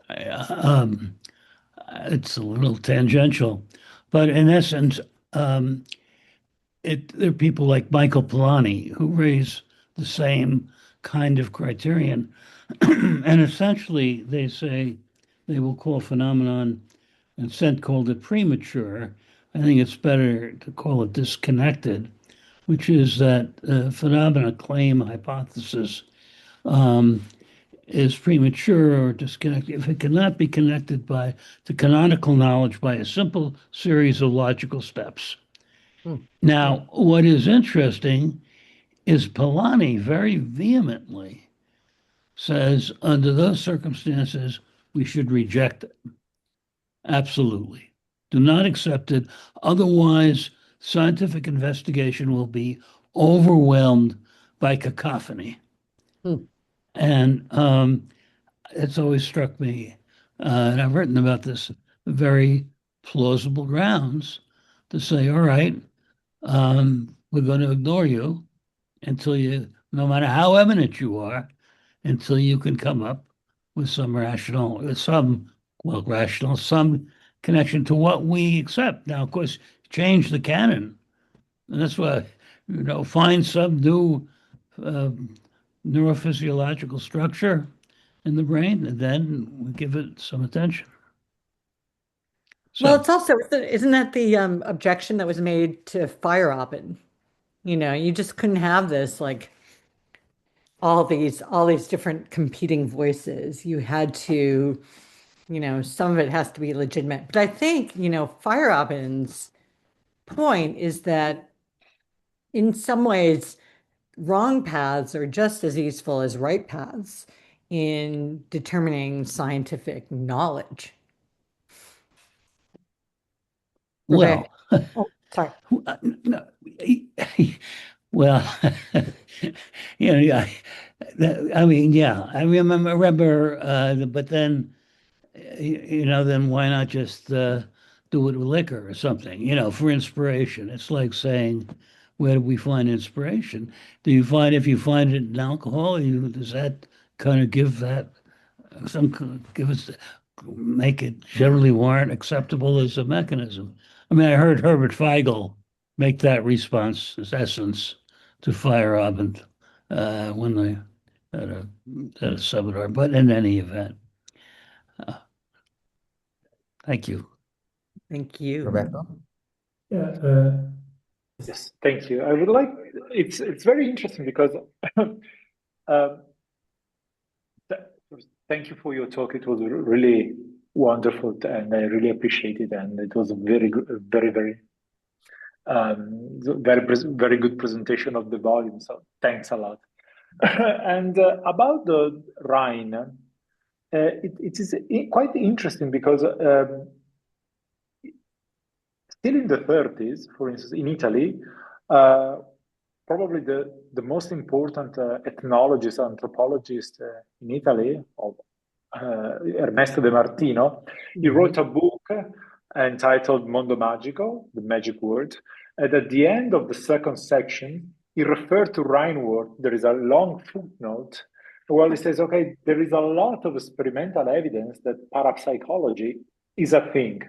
it's a little tangential. But in essence, there are people like Michael Polanyi who raise the same kind of criterion. And essentially, they say they will call phenomenon, and Sent called it premature. I think it's better to call it disconnected, which is that phenomena claim hypothesis is premature or disconnected if it cannot be connected to canonical knowledge by a simple series of logical steps. Now, what is interesting is Polanyi very vehemently says under those circumstances, we should reject it. Absolutely. Do not accept it. Otherwise, scientific investigation will be overwhelmed by cacophony. And it's always struck me, and I've written about this, very plausible grounds to say, all right, we're going to ignore you until you, no matter how eminent you are, until you can come up with some some connection to what we accept. Now, of course, change the canon. And that's why, find some new neurophysiological structure in the brain, and then we give it some attention. Well, it's also, isn't that the objection that was made to Feyerabend? You just couldn't have this, like, all these different competing voices. You had to, some of it has to be legitimate. But I think, Feyerabend's point is that in some ways, wrong paths are just as useful as right paths in determining scientific knowledge. Well, oh, sorry. No, well, yeah. I mean, yeah. I remember, but then, then why not just do it with liquor or something? For inspiration. It's like saying, where do we find inspiration? If you find it in alcohol, does that kind of give that make it generally warrant acceptable as a mechanism? I mean, I heard Herbert Feigl make that response as essence to Feyerabend when they had a seminar. But in any event, thank you. Thank you. Roberto? Yeah. Yes, thank you. I would like. It's very interesting because. Thank you for your talk. It was really wonderful, and I really appreciate it. And it was a very good, very good presentation of the volume. So thanks a lot. And about the Rhine, it is quite interesting because still in the 30s, for instance, in Italy, probably the most important ethnologist, anthropologist in Italy, of Ernesto De Martino, he wrote a book entitled Mondo Magico, the magic word. And at the end of the second section, he referred to Rhine word. There is a long footnote. Well, he says, okay, there is a lot of experimental evidence that parapsychology is a thing.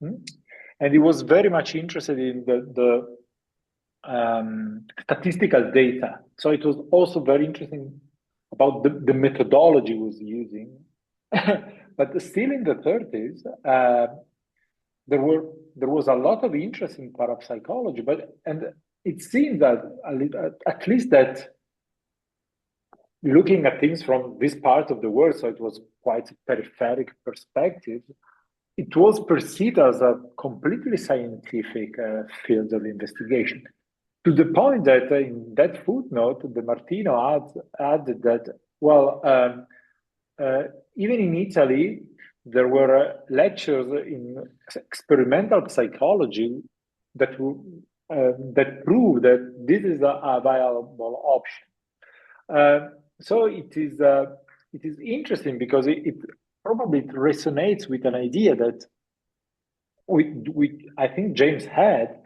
And he was very much interested in the statistical data. So it was also very interesting about the methodology he was using. But still in the 30s, there was a lot of interest in parapsychology, and it seems that at least that looking at things from this part of the world, so it was quite a peripheric perspective, it was perceived as a completely scientific field of investigation. To the point that in that footnote, De Martino added that, well, even in Italy, there were lectures in experimental psychology that that prove that this is a viable option. So it is interesting because it probably resonates with an idea that I think James had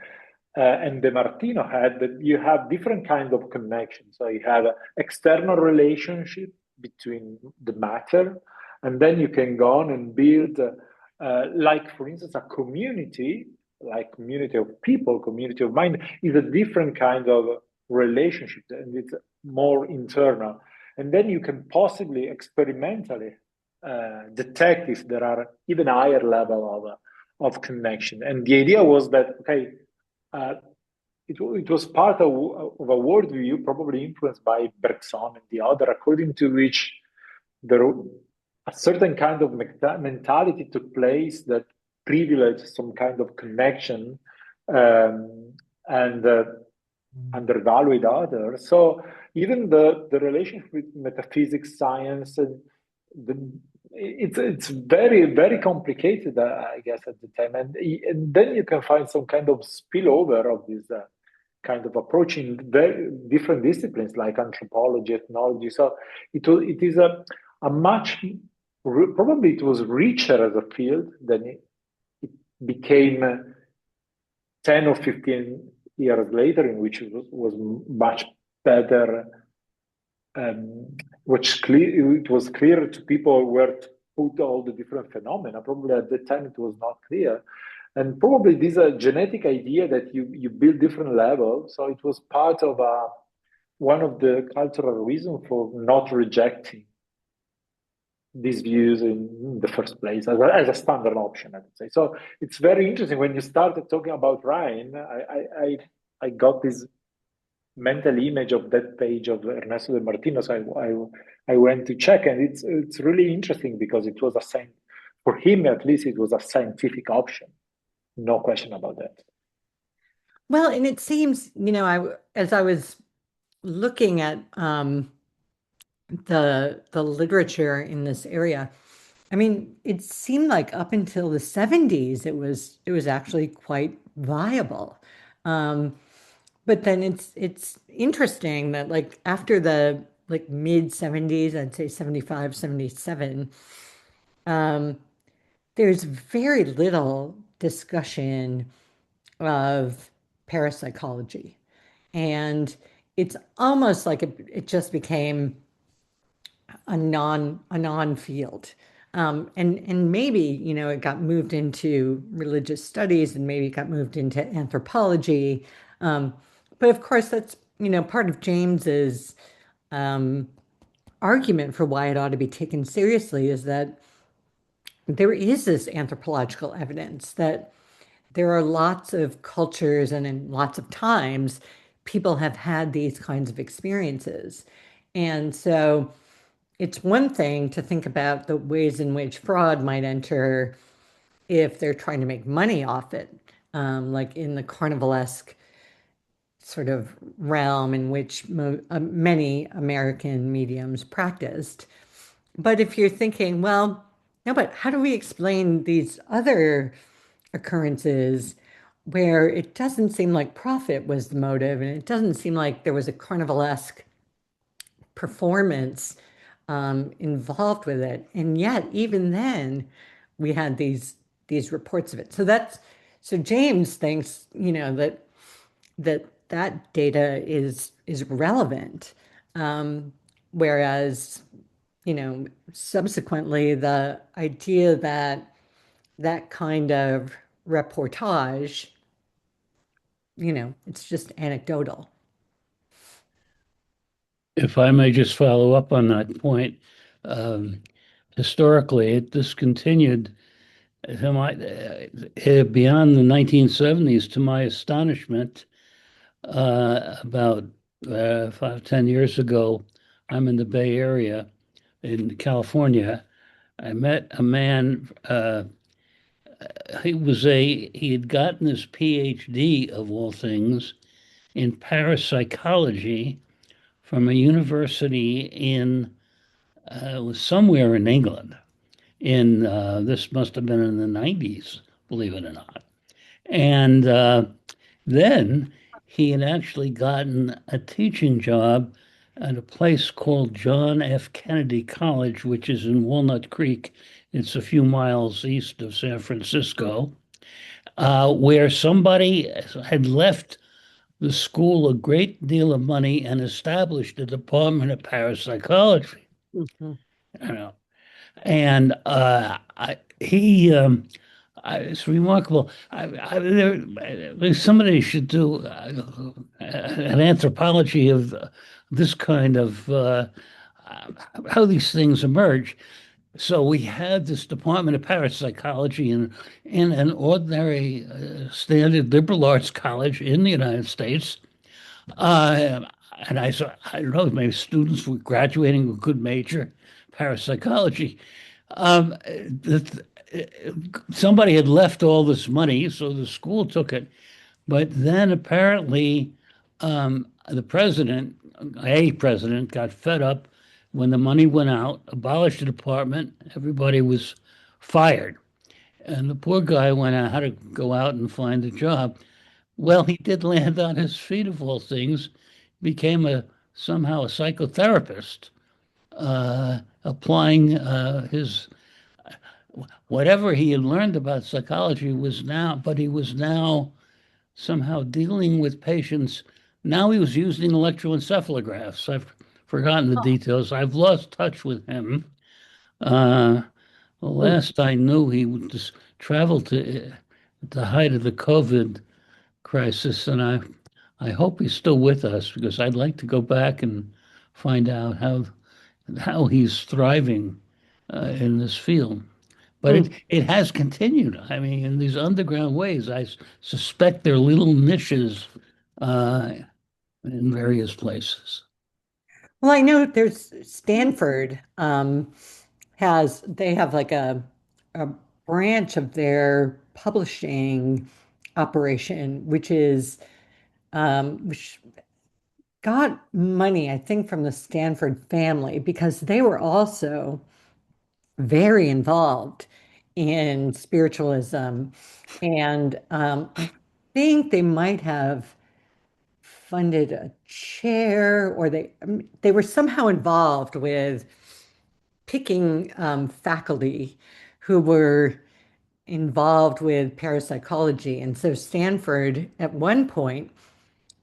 and De Martino had, that you have different kinds of connections. So you have an external relationship between the matter, and then you can go on and build, like for instance, a community, like community of people, community of mind, is a different kind of relationship, and it's more internal. And then you can possibly experimentally detect if there are even higher level of connection. And the idea was that, okay, it was part of a worldview, probably influenced by Bergson and the other, according to which a certain kind of mentality took place that privileged some kind of connection and undervalued others. So even the relationship with metaphysics, science, and it's very, very complicated, I guess, at the time. And then you can find some kind of spillover of this kind of approach in very different disciplines like anthropology, ethnology. So it is a much, probably it was richer as a field than it became 10 or 15 years later, in which it was much better, it was clear to people where to put all the different phenomena. Probably at the time it was not clear. And probably this genetic idea that you build different levels. So it was part of one of the cultural reasons for not rejecting these views in the first place as a standard option, I would say. So it's very interesting. When you started talking about Rhine, I got this mental image of that page of Ernesto de Martino. So I went to check, and it's really interesting because it was for him at least, it was a scientific option. No question about that. Well, and it seems, as I was looking at the literature in this area, I mean, it seemed like up until the 70s, it was actually quite viable. But then it's interesting that like after the mid 70s, I'd say 75, 77, there's very little discussion of parapsychology. And it's almost like it just became a non-field. And maybe, it got moved into religious studies, and maybe it got moved into anthropology. But of course, that's, part of James's argument for why it ought to be taken seriously is that there is this anthropological evidence that there are lots of cultures and in lots of times people have had these kinds of experiences. And so it's one thing to think about the ways in which fraud might enter if they're trying to make money off it, like in the carnivalesque sort of realm in which many American mediums practiced. But if you're thinking, well, no, but how do we explain these other occurrences where it doesn't seem like profit was the motive, and it doesn't seem like there was a carnivalesque performance involved with it, and yet even then we had these reports of it. So James thinks that data is relevant, whereas subsequently the idea that kind of reportage, it's just anecdotal. If I may just follow up on that point, historically, this continued beyond the 1970s, to my astonishment. About 5-10 years ago, I'm in the Bay Area in California. I met a man. He had gotten his PhD, of all things, in parapsychology from a university in it was somewhere in England. This must have been in the 90s, believe it or not. And Then he had actually gotten a teaching job at a place called John F. Kennedy College, which is in Walnut Creek. It's a few miles east of San Francisco, where somebody had left the school a great deal of money and established a department of parapsychology. Mhm. You know, and he it's remarkable. Somebody should do an anthropology of this kind of how these things emerge. So we had this department of parapsychology in an ordinary standard liberal arts college in the United States. Uh, and I saw, I don't know, maybe students were graduating with good major parapsychology. Um, Somebody had left all this money, so the school took it. But then apparently, the president, a president, got fed up when the money went out, abolished the department, everybody was fired. And the poor guy went out, had to go out and find a job. Well, he did land on his feet of all things, became somehow a psychotherapist, applying his whatever he had learned about psychology was now, but he was now somehow dealing with patients. Now he was using electroencephalographs. I've forgotten the details. I've lost touch with him. The last I knew, he would just travel to at the height of the COVID crisis, and I hope he's still with us because I'd like to go back and find out how he's thriving in this field. But it has continued. I mean, in these underground ways, I suspect there are little niches in various places. Well, I know there's Stanford they have like a branch of their publishing operation, which got money, I think, from the Stanford family because they were also very involved in spiritualism. And I think they might have funded a chair or they were somehow involved with picking faculty who were involved with parapsychology. And so Stanford at one point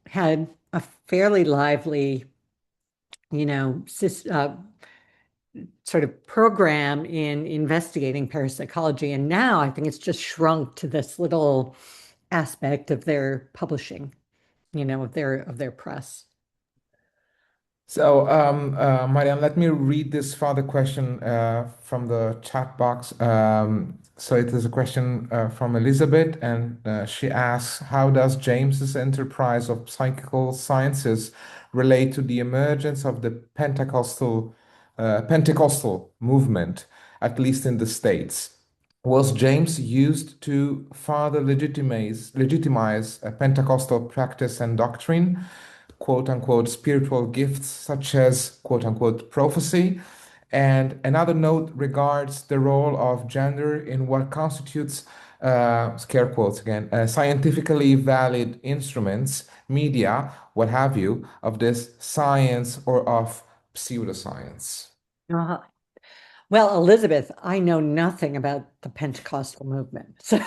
had a fairly lively, sort of program in investigating parapsychology. And now I think it's just shrunk to this little aspect of their publishing, of their press. So, Marianne, let me read this further question from the chat box. So it is a question from Elizabeth, and she asks, how does James's enterprise of psychical sciences relate to the emergence of the Pentecostal movement, at least in the States? Was James used to further legitimize a Pentecostal practice and doctrine, quote unquote, spiritual gifts such as, quote unquote, prophecy? And another note regards the role of gender in what constitutes, scare quotes again, scientifically valid instruments, media, what have you, of this science or of pseudoscience. Uh-huh. Well, Elizabeth, I know nothing about the Pentecostal movement. So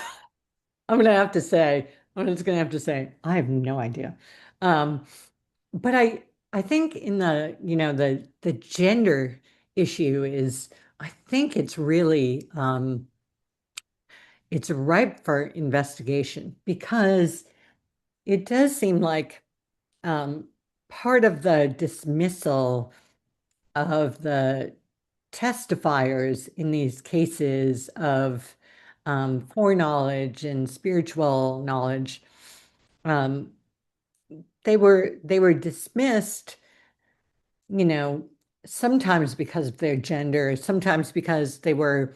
I'm just gonna have to say, I have no idea. But I think in the gender issue I think it's really it's ripe for investigation because it does seem like part of the dismissal of the testifiers in these cases of foreknowledge and spiritual knowledge, um, they were dismissed, sometimes because of their gender, sometimes because they were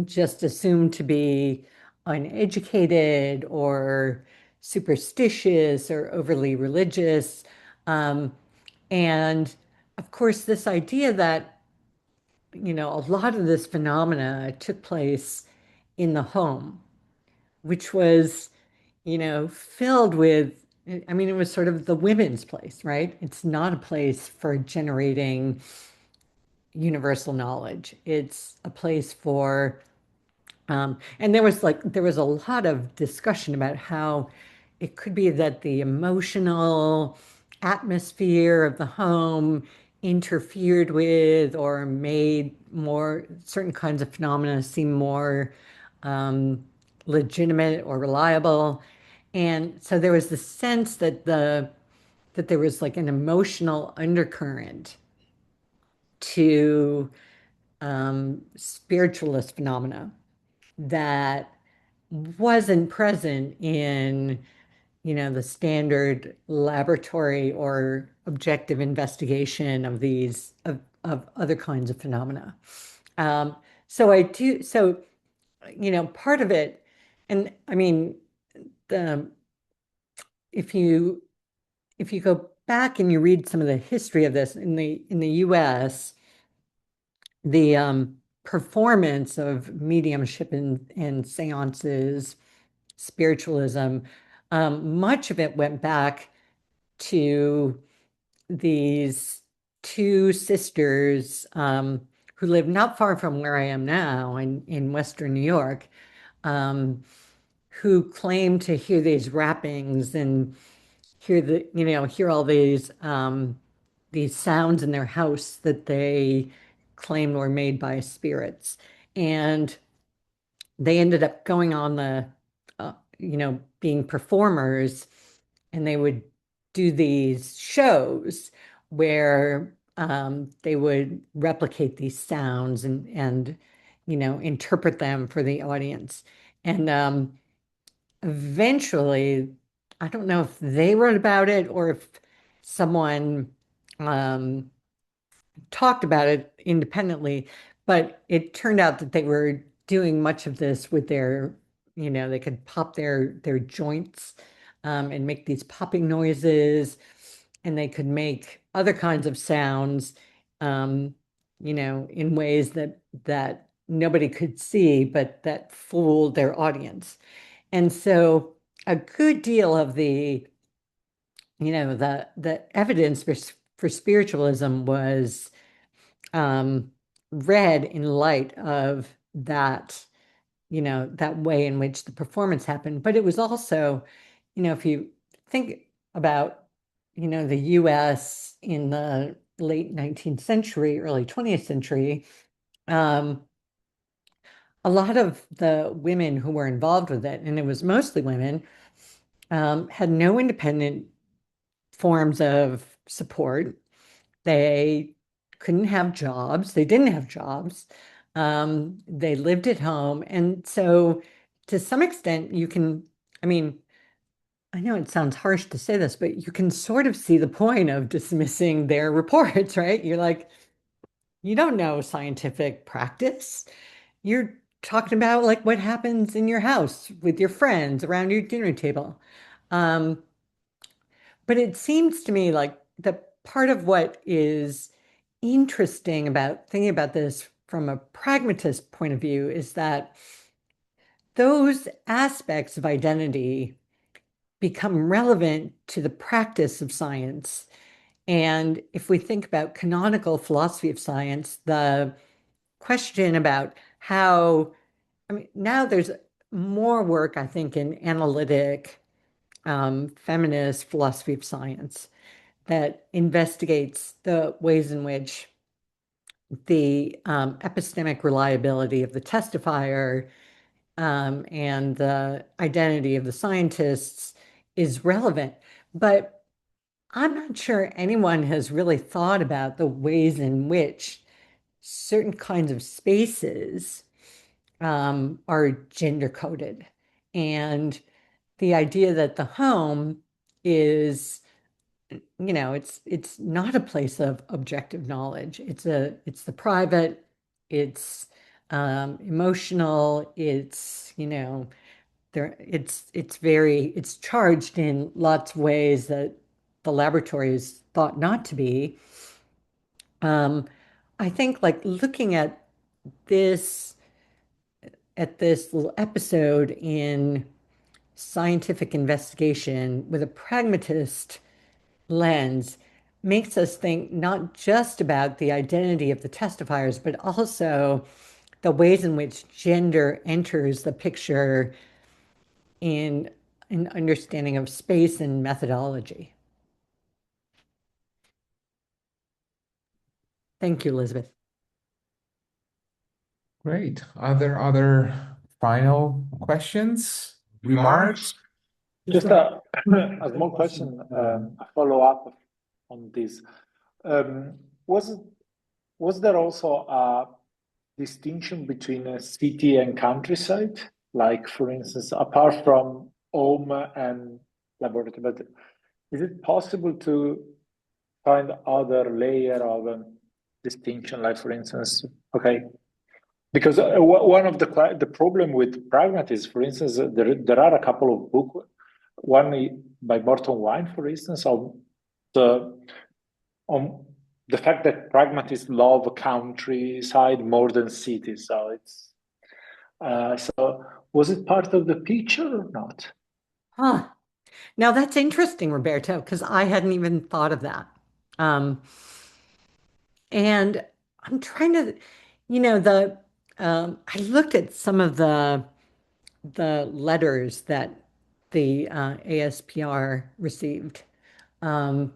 just assumed to be uneducated or superstitious or overly religious. Um, and of course, this idea that, a lot of this phenomena took place in the home, which was, filled with, I mean, it was sort of the women's place, right? It's not a place for generating universal knowledge. It's a place for, and there was a lot of discussion about how it could be that the emotional atmosphere of the home interfered with or made more certain kinds of phenomena seem more legitimate or reliable. And so there was the sense that there was like an emotional undercurrent to spiritualist phenomena that wasn't present in, the standard laboratory or objective investigation of these of other kinds of phenomena. So part of it, and I mean, the if you go back and you read some of the history of this in the US, the performance of mediumship and seances, spiritualism, much of it went back to these two sisters who lived not far from where I am now in Western New York, who claimed to hear these rappings and hear all these sounds in their house that they claimed were made by spirits. And they ended up going on being performers, and they would do these shows where they would replicate these sounds and interpret them for the audience. And eventually, I don't know if they wrote about it or if someone talked about it independently, but it turned out that they were doing much of this with they could pop their joints and make these popping noises, and they could make other kinds of sounds, in ways that nobody could see, but that fooled their audience. And so a good deal of the evidence for spiritualism was read in light of that way in which the performance happened. But it was also, if you think about, the US in the late 19th century, early 20th century, a lot of the women who were involved with it, and it was mostly women, had no independent forms of support. They couldn't have jobs. They didn't have jobs. They lived at home. And so to some extent, I mean, I know it sounds harsh to say this, but you can sort of see the point of dismissing their reports, right? You're like, you don't know scientific practice. You're talking about like what happens in your house with your friends around your dinner table. But it seems to me like the part of what is interesting about thinking about this from a pragmatist point of view is that those aspects of identity become relevant to the practice of science. And if we think about canonical philosophy of science, the question about how, I mean, now there's more work, I think, in analytic, feminist philosophy of science that investigates the ways in which the epistemic reliability of the testifier and the identity of the scientists is relevant. But I'm not sure anyone has really thought about the ways in which certain kinds of spaces are gender coded. And the idea that the home is, it's not a place of objective knowledge. It's the private, it's emotional, it's, it's charged in lots of ways that the laboratory is thought not to be. I think like looking this at this little episode in scientific investigation with a pragmatist lens makes us think not just about the identity of the testifiers, but also the ways in which gender enters the picture in an understanding of space and methodology. Thank you, Elizabeth. Great. Are there other final questions, remarks? Just a small question, a follow-up on this. Was there also a distinction between a city and countryside? Like, for instance, apart from home and laboratory, but is it possible to find other layer of distinction? Like, for instance, okay, because one of the problem with pragmatism, for instance, there are a couple of books. One by Morton Wine, for instance, on the fact that pragmatists love countryside more than cities. So it's so was it part of the picture or not? Huh. Now that's interesting, Roberto, because I hadn't even thought of that. And I'm trying to, I looked at some of the letters that the ASPR received. And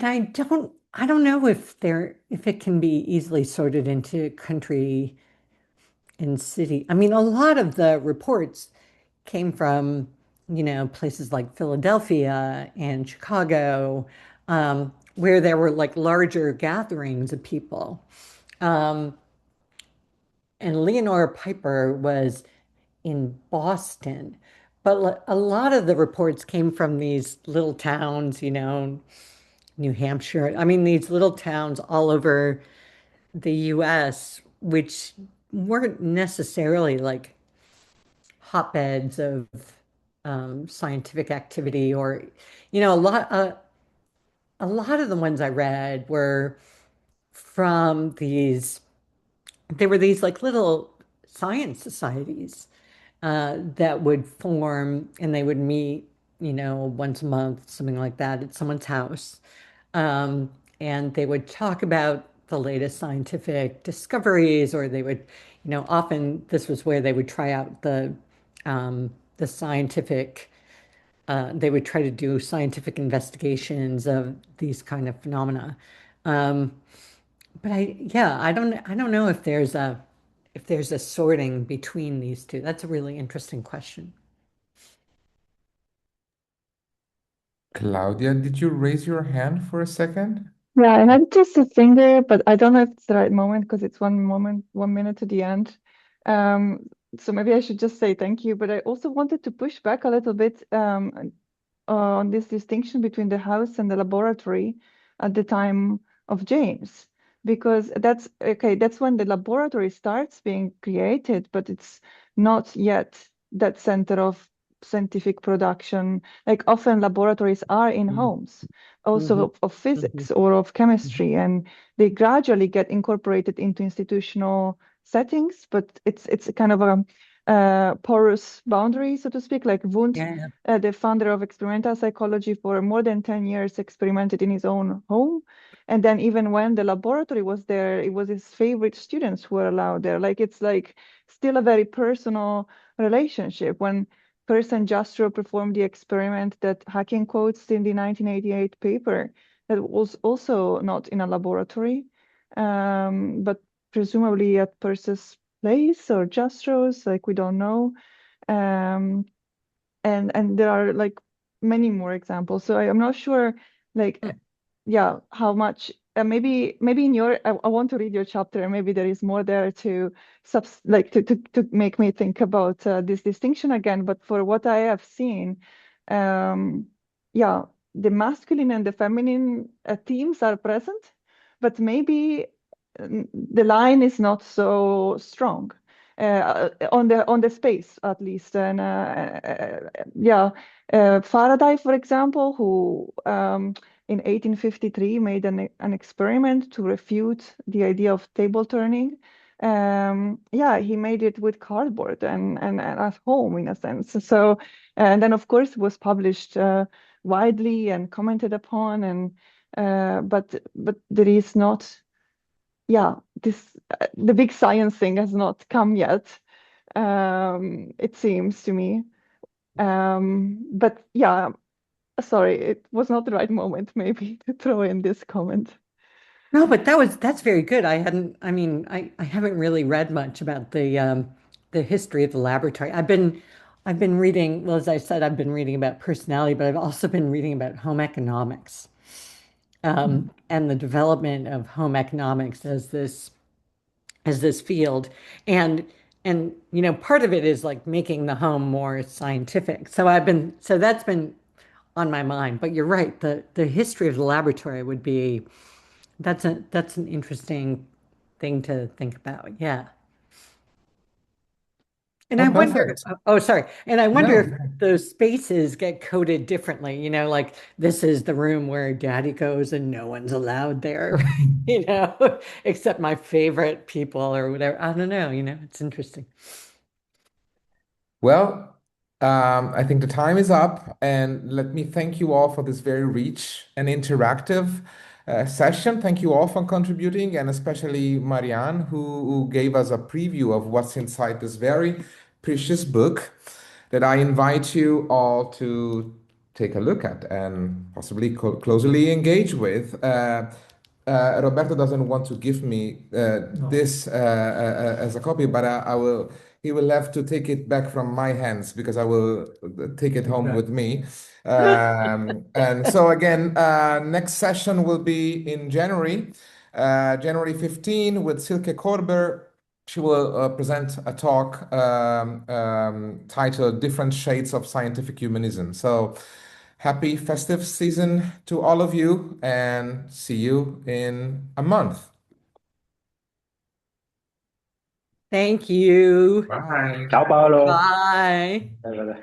I don't know if it can be easily sorted into country and city. I mean, a lot of the reports came from, places like Philadelphia and Chicago, where there were like larger gatherings of people. And Leonora Piper was in Boston, but a lot of the reports came from these little towns, New Hampshire. I mean, these little towns all over the US, which weren't necessarily like hotbeds of scientific activity, or a lot of the ones I read were from they were these like little science societies that would form, and they would meet, once a month, something like that, at someone's house. And they would talk about the latest scientific discoveries, or they would, often this was where they would try out the scientific, they would try to do scientific investigations of these kind of phenomena. But I don't know if there's a sorting between these two. That's a really interesting question. Claudia, did you raise your hand for a second? Yeah, I had just a finger, but I don't know if it's the right moment because it's 1 minute to the end. So maybe I should just say thank you, but I also wanted to push back a little bit on this distinction between the house and the laboratory at the time of James, because that's when the laboratory starts being created, but it's not yet that center of scientific production. Like often laboratories are in homes, also of physics or of chemistry, and they gradually get incorporated into institutional settings, but it's a kind of a porous boundary, so to speak. Like Wundt, the founder of experimental psychology, for more than 10 years experimented in his own home. And then even when the laboratory was there, it was his favorite students who were allowed there. Like it's like still a very personal relationship. When Peirce and Jastrow performed the experiment that Hacking quotes in the 1988 paper, that was also not in a laboratory, but presumably at Peirce's place or Jastrow's, like we don't know. And there are like many more examples. So I'm not sure, like, how much. Maybe in your, I want to read your chapter, and maybe there is more there to to make me think about this distinction again. But for what I have seen, the masculine and the feminine themes are present, but maybe the line is not so strong on the space, at least. And Faraday, for example, who in 1853 made an experiment to refute the idea of table turning, yeah, he made it with cardboard and at home in a sense. So, and then of course it was published widely and commented upon, and but there is not, yeah, this the big science thing has not come yet. It seems to me. But yeah, sorry, it was not the right moment maybe to throw in this comment. No, but that's very good. I mean, I haven't really read much about the history of the laboratory. I've been reading, well, as I said, I've been reading about personality, but I've also been reading about home economics, and the development of home economics as this field. And you know, part of it is like making the home more scientific. So that's been on my mind. But you're right, the history of the laboratory would be that's an interesting thing to think about. Yeah. And Oh, I wonder, perfect. oh, sorry. And I wonder No. if those spaces get coded differently, you know, like this is the room where daddy goes and no one's allowed there, you know, except my favorite people or whatever. I don't know, you know, it's interesting. Well, I think the time is up, and let me thank you all for this very rich and interactive session. Thank you all for contributing, and especially Marianne, who gave us a preview of what's inside this very precious book that I invite you all to take a look at and possibly closely engage with. Roberto doesn't want to give me this as a copy, but I will. He will have to take it back from my hands because I will take it home with me. And so again, next session will be in January, January 15 with Silke Korber. She will present a talk titled Different Shades of Scientific Humanism. So happy festive season to all of you and see you in a month. Thank you. Bye. Ciao Paolo. Bye. Vabbè.